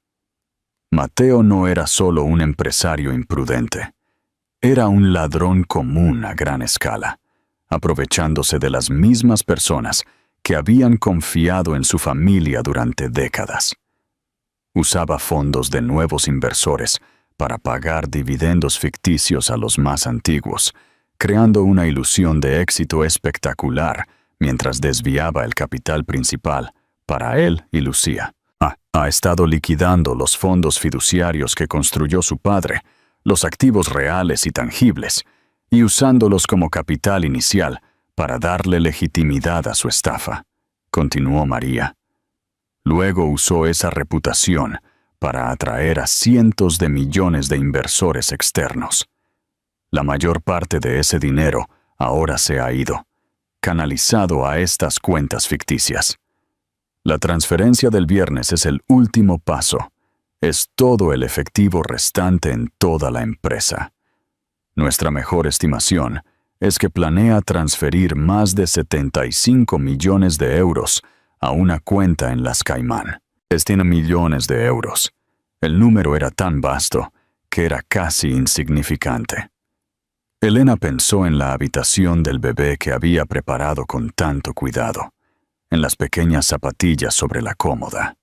Mateo no era solo un empresario imprudente. Era un ladrón común a gran escala, aprovechándose de las mismas personas que habían confiado en su familia durante décadas. Usaba fondos de nuevos inversores para pagar dividendos ficticios a los más antiguos, creando una ilusión de éxito espectacular mientras desviaba el capital principal para él y Lucía. Ha estado liquidando los fondos fiduciarios que construyó su padre, los activos reales y tangibles, y usándolos como capital inicial para darle legitimidad a su estafa, continuó María. Luego usó esa reputación para atraer a cientos de millones de inversores externos. La mayor parte de ese dinero ahora se ha ido, canalizado a estas cuentas ficticias. La transferencia del viernes es el último paso. Es todo el efectivo restante en toda la empresa. Nuestra mejor estimación es que planea transferir más de 75 millones de euros a una cuenta en las Caimán. Destina millones de euros. El número era tan vasto que era casi insignificante. Elena pensó en la habitación del bebé que había preparado con tanto cuidado, en las pequeñas zapatillas sobre la cómoda.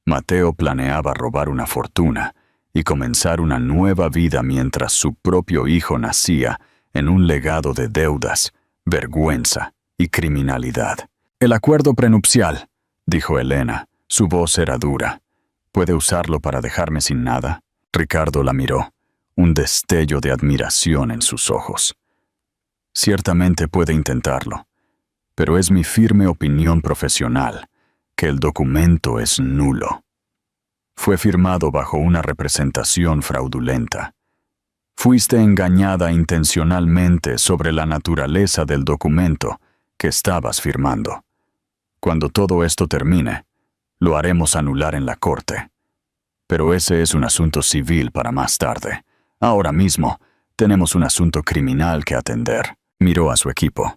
Mateo planeaba robar una fortuna y comenzar una nueva vida mientras su propio hijo nacía en un legado de deudas, vergüenza y criminalidad. «El acuerdo prenupcial», dijo Elena. Su voz era dura. «¿Puede usarlo para dejarme sin nada?» Ricardo la miró, un destello de admiración en sus ojos. «Ciertamente puede intentarlo, pero es mi firme opinión profesional que el documento es nulo. Fue firmado bajo una representación fraudulenta. Fuiste engañada intencionalmente sobre la naturaleza del documento que estabas firmando. Cuando todo esto termine, lo haremos anular en la corte. Pero ese es un asunto civil para más tarde. Ahora mismo, tenemos un asunto criminal que atender. Miró a su equipo.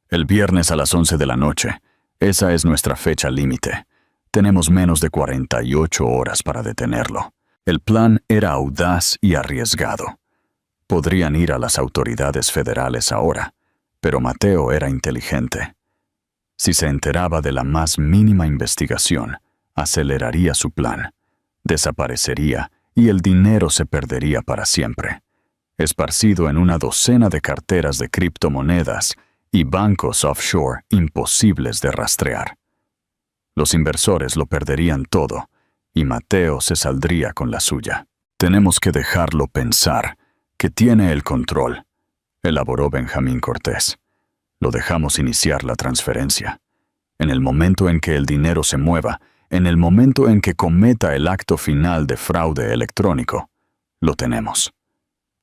El viernes a las 11 de la noche. Esa es nuestra fecha límite. Tenemos menos de 48 horas para detenerlo. El plan era audaz y arriesgado. Podrían ir a las autoridades federales ahora, pero Mateo era inteligente. Si se enteraba de la más mínima investigación, aceleraría su plan, desaparecería y el dinero se perdería para siempre, esparcido en una docena de carteras de criptomonedas y bancos offshore imposibles de rastrear. Los inversores lo perderían todo y Mateo se saldría con la suya. Tenemos que dejarlo pensar que tiene el control, elaboró Benjamín Cortés. Lo dejamos iniciar la transferencia. En el momento en que el dinero se mueva, en el momento en que cometa el acto final de fraude electrónico, lo tenemos.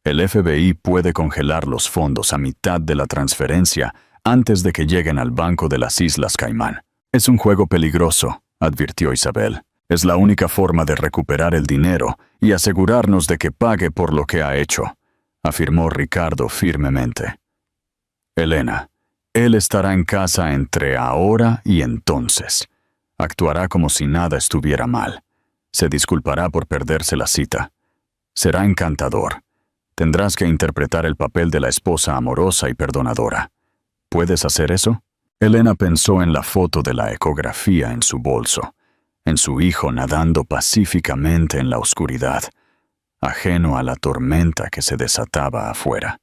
El FBI puede congelar los fondos a mitad de la transferencia antes de que lleguen al Banco de las Islas Caimán. Es un juego peligroso, advirtió Isabel. Es la única forma de recuperar el dinero y asegurarnos de que pague por lo que ha hecho, afirmó Ricardo firmemente. Elena, él estará en casa entre ahora y entonces. Actuará como si nada estuviera mal. Se disculpará por perderse la cita. Será encantador. Tendrás que interpretar el papel de la esposa amorosa y perdonadora. ¿Puedes hacer eso? Elena pensó en la foto de la ecografía en su bolso, en su hijo nadando pacíficamente en la oscuridad, ajeno a la tormenta que se desataba afuera.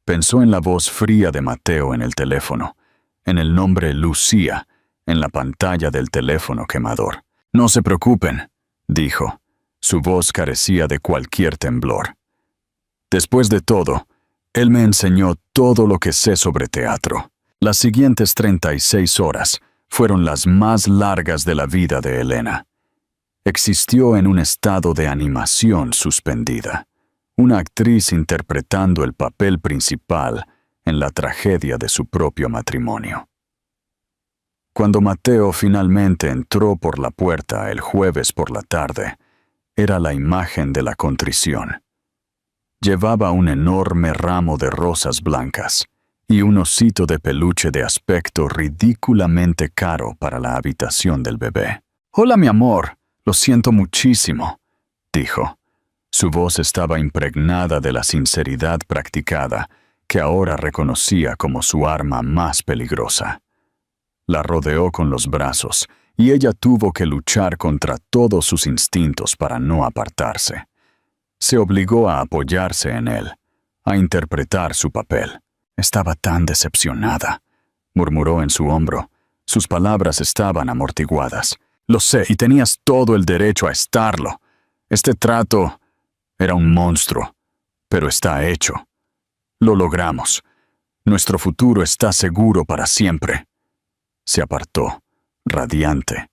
Pensó en la voz fría de Mateo en el teléfono, en el nombre Lucía, en la pantalla del teléfono quemador. «No se preocupen», dijo. Su voz carecía de cualquier temblor. Después de todo, él me enseñó todo lo que sé sobre teatro. Las siguientes 36 horas fueron las más largas de la vida de Elena. Existió en un estado de animación suspendida, una actriz interpretando el papel principal en la tragedia de su propio matrimonio. Cuando Mateo finalmente entró por la puerta el jueves por la tarde, era la imagen de la contrición. Llevaba un enorme ramo de rosas blancas y un osito de peluche de aspecto ridículamente caro para la habitación del bebé. «Hola, mi amor, lo siento muchísimo», dijo. Su voz estaba impregnada de la sinceridad practicada, que ahora reconocía como su arma más peligrosa. La rodeó con los brazos, y ella tuvo que luchar contra todos sus instintos para no apartarse. Se obligó a apoyarse en él, a interpretar su papel. «Estaba tan decepcionada», murmuró en su hombro. Sus palabras estaban amortiguadas. «Lo sé, y tenías todo el derecho a estarlo. Este trato era un monstruo, pero está hecho. Lo logramos. Nuestro futuro está seguro para siempre». Se apartó, radiante.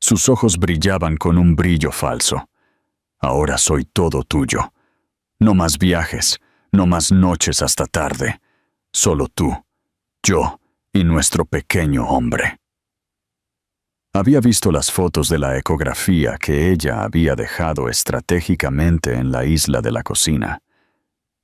Sus ojos brillaban con un brillo falso. «Ahora soy todo tuyo. No más viajes, no más noches hasta tarde. Solo tú, yo y nuestro pequeño hombre». Había visto las fotos de la ecografía que ella había dejado estratégicamente en la isla de la cocina.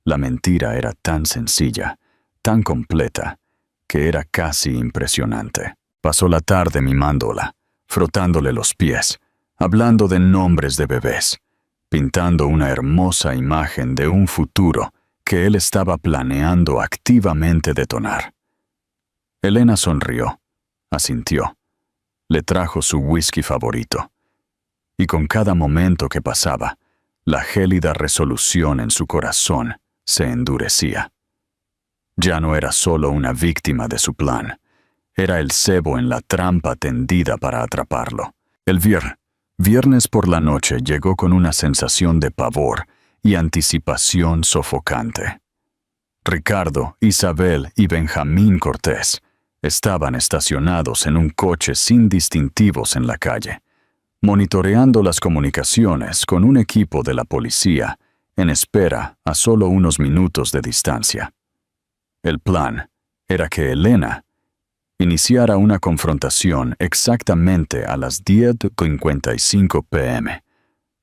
La mentira era tan sencilla, tan completa, que era casi impresionante. Pasó la tarde mimándola, frotándole los pies, hablando de nombres de bebés, pintando una hermosa imagen de un futuro que él estaba planeando activamente detonar. Elena sonrió, asintió. Le trajo su whisky favorito. Y con cada momento que pasaba, la gélida resolución en su corazón se endurecía. Ya no era solo una víctima de su plan. Era el cebo en la trampa tendida para atraparlo. El viernes por la noche llegó con una sensación de pavor y anticipación sofocante. Ricardo, Isabel y Benjamín Cortés estaban estacionados en un coche sin distintivos en la calle, monitoreando las comunicaciones con un equipo de la policía en espera a solo unos minutos de distancia. El plan era que Elena iniciara una confrontación exactamente a las 10:55 p.m.,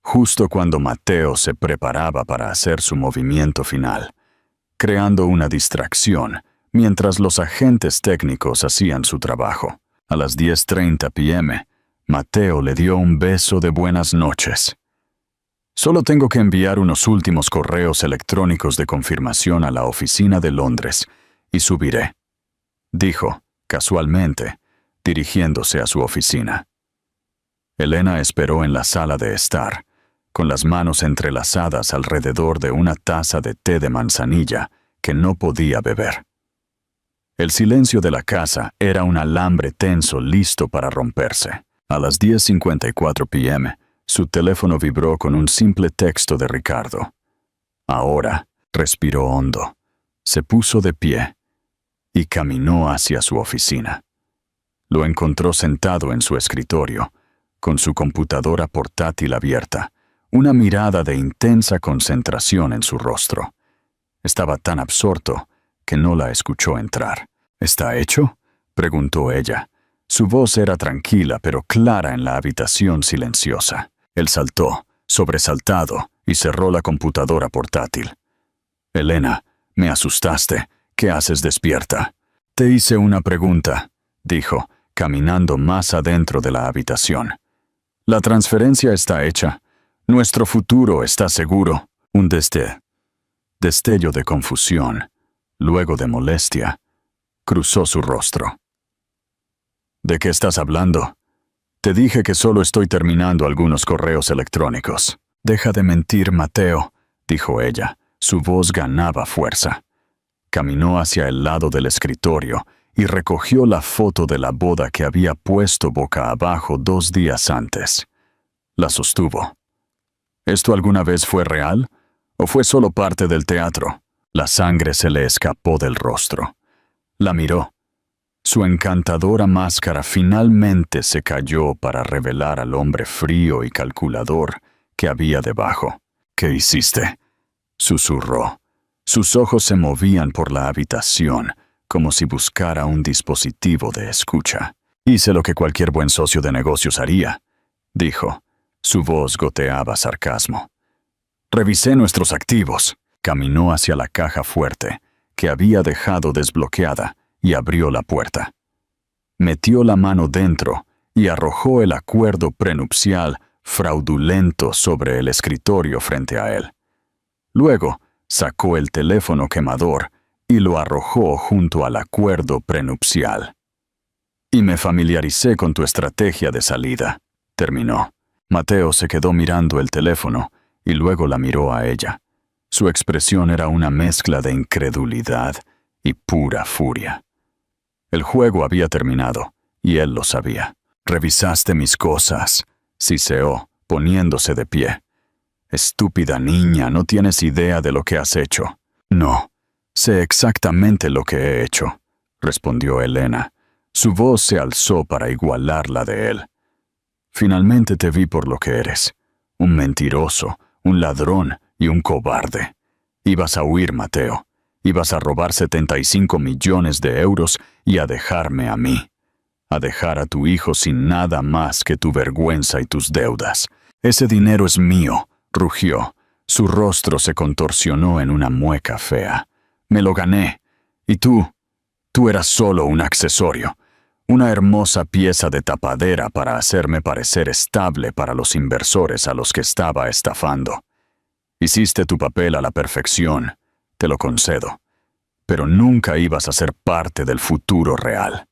justo cuando Mateo se preparaba para hacer su movimiento final, creando una distracción mientras los agentes técnicos hacían su trabajo. A las 10:30 p.m., Mateo le dio un beso de buenas noches. Solo tengo que enviar unos últimos correos electrónicos de confirmación a la oficina de Londres y subiré, dijo, casualmente, dirigiéndose a su oficina. Elena esperó en la sala de estar, con las manos entrelazadas alrededor de una taza de té de manzanilla que no podía beber. El silencio de la casa era un alambre tenso listo para romperse. A las 10:54 p.m., su teléfono vibró con un simple texto de Ricardo. Ahora, respiró hondo, se puso de pie y caminó hacia su oficina. Lo encontró sentado en su escritorio, con su computadora portátil abierta, una mirada de intensa concentración en su rostro. Estaba tan absorto que no la escuchó entrar. ¿Está hecho?, preguntó ella. Su voz era tranquila pero clara en la habitación silenciosa. Él saltó, sobresaltado, y cerró la computadora portátil. «Elena, me asustaste. ¿Qué haces despierta?» «Te hice una pregunta», dijo, caminando más adentro de la habitación. «La transferencia está hecha. Nuestro futuro está seguro». Un destello de confusión, luego de molestia, cruzó su rostro. «¿De qué estás hablando? Te dije que solo estoy terminando algunos correos electrónicos». «Deja de mentir, Mateo», dijo ella. Su voz ganaba fuerza. Caminó hacia el lado del escritorio y recogió la foto de la boda que había puesto boca abajo 2 días antes. La sostuvo. ¿Esto alguna vez fue real? ¿O fue solo parte del teatro? La sangre se le escapó del rostro. La miró. Su encantadora máscara finalmente se cayó para revelar al hombre frío y calculador que había debajo. «¿Qué hiciste?», susurró. Sus ojos se movían por la habitación, como si buscara un dispositivo de escucha. «Hice lo que cualquier buen socio de negocios haría», dijo. Su voz goteaba sarcasmo. «Revisé nuestros activos». Caminó hacia la caja fuerte, que había dejado desbloqueada, y abrió la puerta. Metió la mano dentro y arrojó el acuerdo prenupcial fraudulento sobre el escritorio frente a él. Luego, sacó el teléfono quemador y lo arrojó junto al acuerdo prenupcial. «Y me familiaricé con tu estrategia de salida», terminó. Mateo se quedó mirando el teléfono y luego la miró a ella. Su expresión era una mezcla de incredulidad y pura furia. El juego había terminado, y él lo sabía. «Revisaste mis cosas», siseó, poniéndose de pie. «Estúpida niña, no tienes idea de lo que has hecho». «No, sé exactamente lo que he hecho», respondió Elena. Su voz se alzó para igualar la de él. «Finalmente te vi por lo que eres. Un mentiroso, un ladrón y un cobarde. Ibas a huir, Mateo. Ibas a robar 75 millones de euros y a dejarme a mí. A dejar a tu hijo sin nada más que tu vergüenza y tus deudas. Ese dinero es mío», rugió. Su rostro se contorsionó en una mueca fea. «Me lo gané. Y tú eras solo un accesorio. Una hermosa pieza de tapadera para hacerme parecer estable para los inversores a los que estaba estafando. Hiciste tu papel a la perfección, te lo concedo, pero nunca ibas a ser parte del futuro real.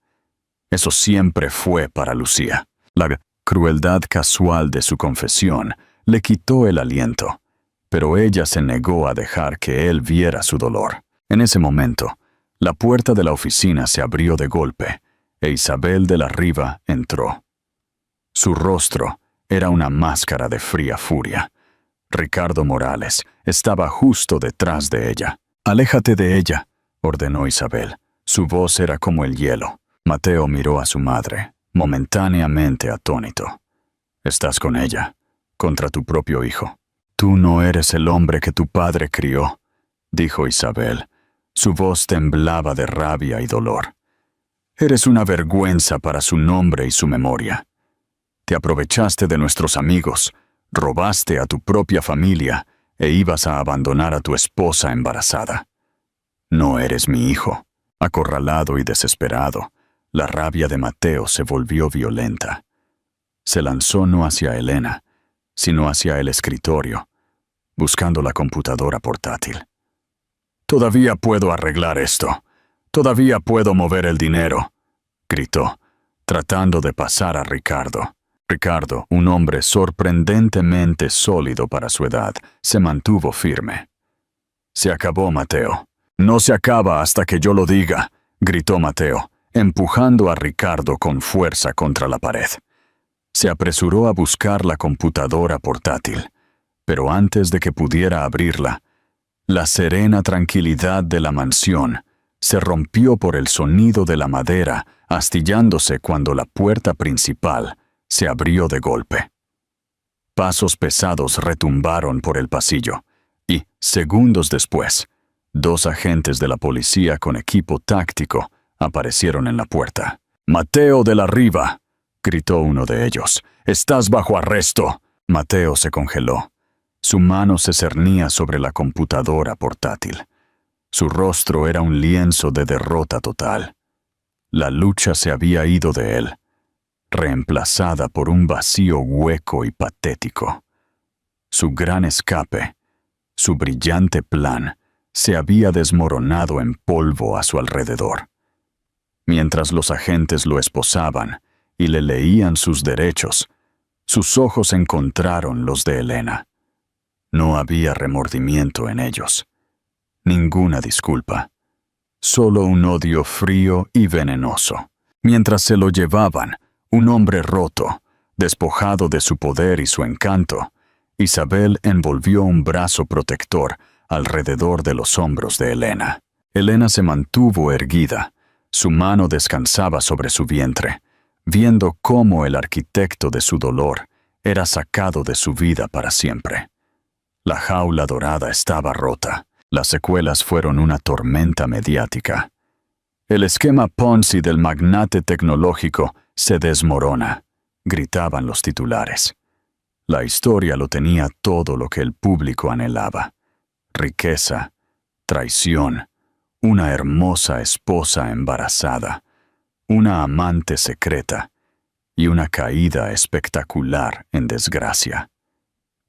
Eso siempre fue para Lucía». La crueldad casual de su confesión le quitó el aliento, pero ella se negó a dejar que él viera su dolor. En ese momento, la puerta de la oficina se abrió de golpe, e Isabel de la Riva entró. Su rostro era una máscara de fría furia. Ricardo Morales estaba justo detrás de ella. «Aléjate de ella», ordenó Isabel. Su voz era como el hielo. Mateo miró a su madre, momentáneamente atónito. «Estás con ella, contra tu propio hijo. Tú no eres el hombre que tu padre crió», dijo Isabel. Su voz temblaba de rabia y dolor. «Eres una vergüenza para su nombre y su memoria. Te aprovechaste de nuestros amigos, Robaste a tu propia familia e ibas a abandonar a tu esposa embarazada. No eres mi hijo. Acorralado y desesperado, la rabia de Mateo se volvió violenta. Se lanzó no hacia Elena, sino hacia el escritorio, buscando la computadora portátil. «Todavía puedo arreglar esto. Todavía puedo mover el dinero», gritó, tratando de pasar a Ricardo. Ricardo, un hombre sorprendentemente sólido para su edad, se mantuvo firme. «Se acabó, Mateo». «No se acaba hasta que yo lo diga», gritó Mateo, empujando a Ricardo con fuerza contra la pared. Se apresuró a buscar la computadora portátil, pero antes de que pudiera abrirla, la serena tranquilidad de la mansión se rompió por el sonido de la madera astillándose cuando la puerta principal se abrió de golpe. Pasos pesados retumbaron por el pasillo y, segundos después, 2 agentes de la policía con equipo táctico aparecieron en la puerta. «Mateo de la Riva», gritó uno de ellos. «Estás bajo arresto». Mateo se congeló. Su mano se cernía sobre la computadora portátil. Su rostro era un lienzo de derrota total. La lucha se había ido de él, reemplazada por un vacío hueco y patético. Su gran escape, su brillante plan, se había desmoronado en polvo a su alrededor. Mientras los agentes lo esposaban y le leían sus derechos, sus ojos encontraron los de Elena. No había remordimiento en ellos, ninguna disculpa, solo un odio frío y venenoso. Mientras se lo llevaban, un hombre roto, despojado de su poder y su encanto, Isabel envolvió un brazo protector alrededor de los hombros de Elena. Elena se mantuvo erguida, su mano descansaba sobre su vientre, viendo cómo el arquitecto de su dolor era sacado de su vida para siempre. La jaula dorada estaba rota. Las secuelas fueron una tormenta mediática. El esquema Ponzi del magnate tecnológico se desmorona, gritaban los titulares. La historia lo tenía todo lo que el público anhelaba: riqueza, traición, una hermosa esposa embarazada, una amante secreta y una caída espectacular en desgracia.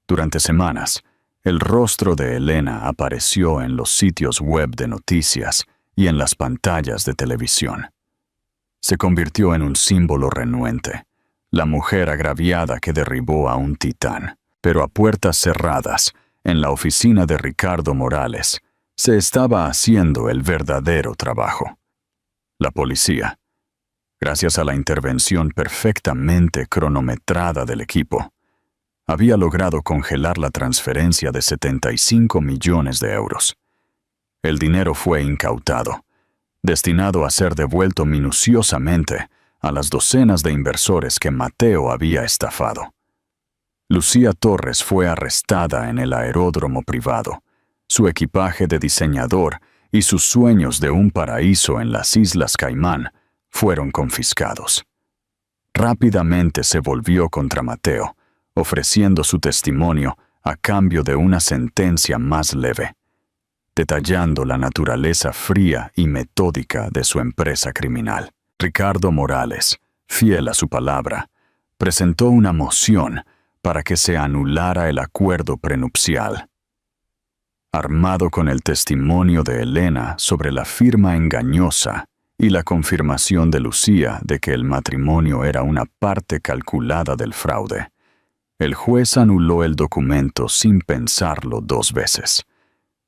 Durante semanas, el rostro de Elena apareció en los sitios web de noticias y en las pantallas de televisión. Se convirtió en un símbolo renuente, la mujer agraviada que derribó a un titán. Pero a puertas cerradas, en la oficina de Ricardo Morales, se estaba haciendo el verdadero trabajo. La policía, gracias a la intervención perfectamente cronometrada del equipo, había logrado congelar la transferencia de 75 millones de euros. El dinero fue incautado, destinado a ser devuelto minuciosamente a las docenas de inversores que Mateo había estafado. Lucía Torres fue arrestada en el aeródromo privado. Su equipaje de diseñador y sus sueños de un paraíso en las Islas Caimán fueron confiscados. Rápidamente se volvió contra Mateo, ofreciendo su testimonio a cambio de una sentencia más leve, detallando la naturaleza fría y metódica de su empresa criminal. Ricardo Morales, fiel a su palabra, presentó una moción para que se anulara el acuerdo prenupcial. Armado con el testimonio de Elena sobre la firma engañosa y la confirmación de Lucía de que el matrimonio era una parte calculada del fraude, el juez anuló el documento sin pensarlo 2 veces,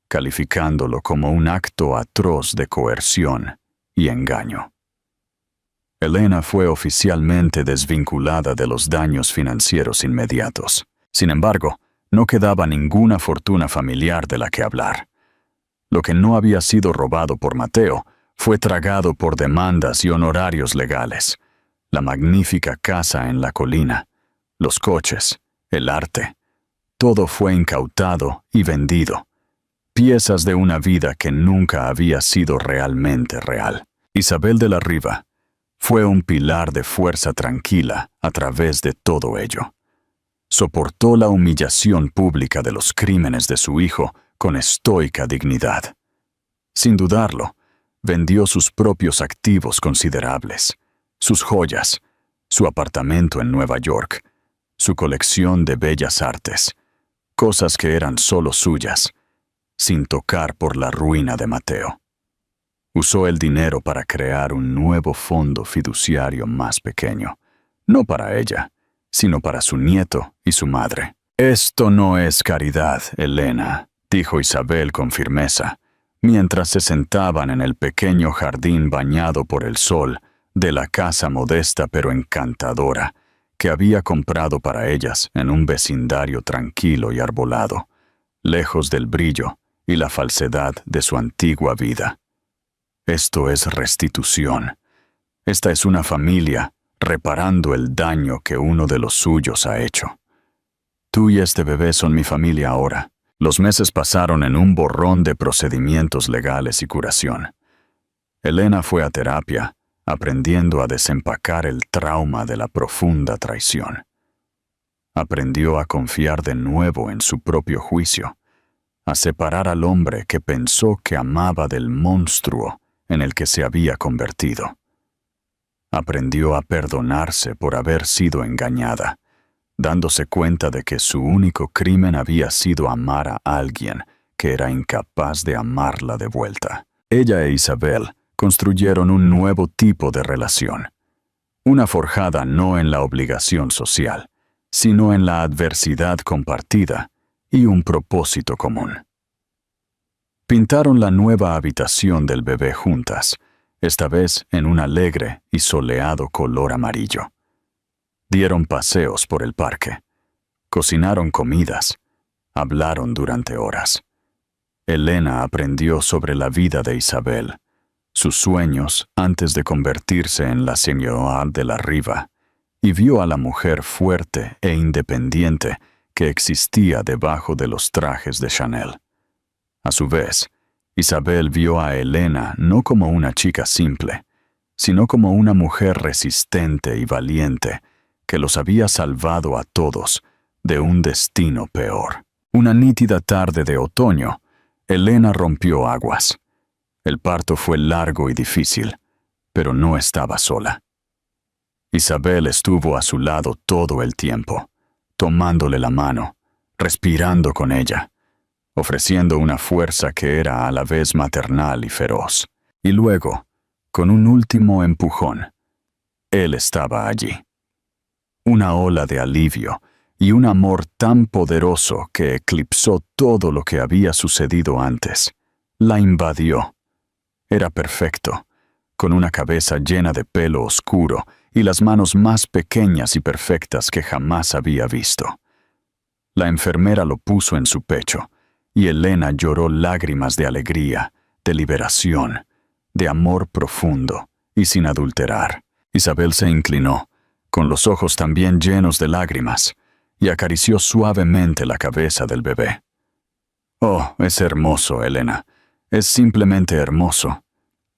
calificándolo como un acto atroz de coerción y engaño. Elena fue oficialmente desvinculada de los daños financieros inmediatos. Sin embargo, no quedaba ninguna fortuna familiar de la que hablar. Lo que no había sido robado por Mateo fue tragado por demandas y honorarios legales. La magnífica casa en la colina, los coches, el arte, todo fue incautado y vendido. Piezas de una vida que nunca había sido realmente real. Isabel de la Riva fue un pilar de fuerza tranquila a través de todo ello. soportó la humillación pública de los crímenes de su hijo con estoica dignidad. Sin dudarlo, vendió sus propios activos considerables, sus joyas, su apartamento en Nueva York, su colección de bellas artes, cosas que eran solo suyas, sin tocar por la ruina de Mateo. Usó el dinero para crear un nuevo fondo fiduciario más pequeño, no para ella, sino para su nieto y su madre. «Esto no es caridad, Elena», dijo Isabel con firmeza, mientras se sentaban en el pequeño jardín bañado por el sol de la casa modesta pero encantadora que había comprado para ellas en un vecindario tranquilo y arbolado, lejos del brillo y la falsedad de su antigua vida. Esto es restitución. Esta es una familia reparando el daño que uno de los suyos ha hecho. Tú y este bebé son mi familia ahora. Los meses pasaron en un borrón de procedimientos legales y curación. Elena fue a terapia, aprendiendo a desempacar el trauma de la profunda traición. Aprendió a confiar de nuevo en su propio juicio, a separar al hombre que pensó que amaba del monstruo en el que se había convertido. Aprendió a perdonarse por haber sido engañada, dándose cuenta de que su único crimen había sido amar a alguien que era incapaz de amarla de vuelta. Ella e Isabel construyeron un nuevo tipo de relación, una forjada no en la obligación social, sino en la adversidad compartida y un propósito común. Pintaron la nueva habitación del bebé juntas, esta vez en un alegre y soleado color amarillo. Dieron paseos por el parque, cocinaron comidas, hablaron durante horas. Elena aprendió sobre la vida de Isabel, sus sueños antes de convertirse en la señora de la Riva, y vio a la mujer fuerte e independiente que existía debajo de los trajes de Chanel. A su vez, Isabel vio a Elena no como una chica simple, sino como una mujer resistente y valiente que los había salvado a todos de un destino peor. Una nítida tarde de otoño, Elena rompió aguas. El parto fue largo y difícil, pero no estaba sola. Isabel estuvo a su lado todo el tiempo, tomándole la mano, respirando con ella, ofreciendo una fuerza que era a la vez maternal y feroz. Y luego, con un último empujón, él estaba allí. Una ola de alivio y un amor tan poderoso que eclipsó todo lo que había sucedido antes, la invadió. Era perfecto, con una cabeza llena de pelo oscuro y las manos más pequeñas y perfectas que jamás había visto. La enfermera lo puso en su pecho, y Elena lloró lágrimas de alegría, de liberación, de amor profundo y sin adulterar. Isabel se inclinó, con los ojos también llenos de lágrimas, y acarició suavemente la cabeza del bebé. «Oh, es hermoso, Elena. Es simplemente hermoso.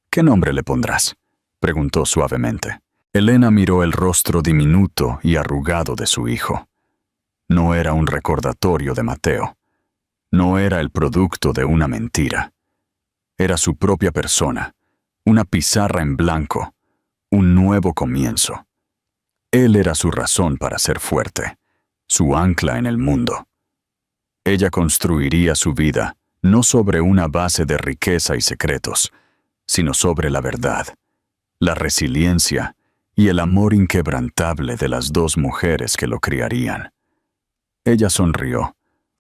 ¿Qué nombre le pondrás?», preguntó suavemente. Elena miró el rostro diminuto y arrugado de su hijo. No era un recordatorio de Mateo. No era el producto de una mentira. Era su propia persona, una pizarra en blanco, un nuevo comienzo. Él era su razón para ser fuerte, su ancla en el mundo. Ella construiría su vida no sobre una base de riqueza y secretos, sino sobre la verdad, la resiliencia y el amor inquebrantable de las dos mujeres que lo criarían. Ella sonrió,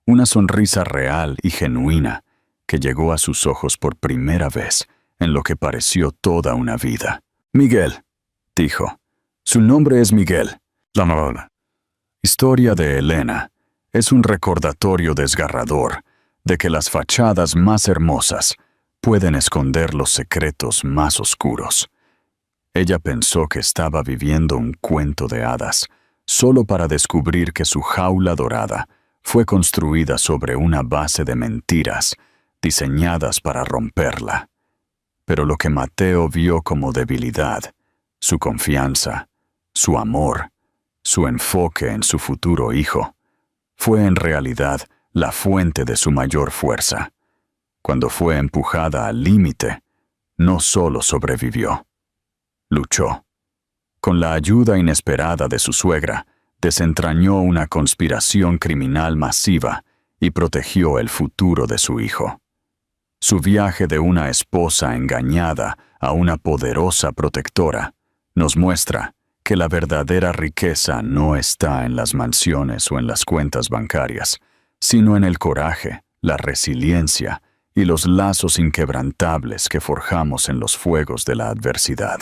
una sonrisa real y genuina que llegó a sus ojos por primera vez en lo que pareció toda una vida. «Miguel», dijo. «Su nombre es Miguel». La historia de Elena es un recordatorio desgarrador de que las fachadas más hermosas pueden esconder los secretos más oscuros. Ella pensó que estaba viviendo un cuento de hadas, solo para descubrir que su jaula dorada fue construida sobre una base de mentiras diseñadas para romperla. Pero lo que Mateo vio como debilidad, su confianza, su amor, su enfoque en su futuro hijo, fue en realidad la fuente de su mayor fuerza. Cuando fue empujada al límite, no solo sobrevivió, luchó. Con la ayuda inesperada de su suegra, desentrañó una conspiración criminal masiva y protegió el futuro de su hijo. Su viaje de una esposa engañada a una poderosa protectora nos muestra que la verdadera riqueza no está en las mansiones o en las cuentas bancarias, sino en el coraje, la resiliencia y los lazos inquebrantables que forjamos en los fuegos de la adversidad.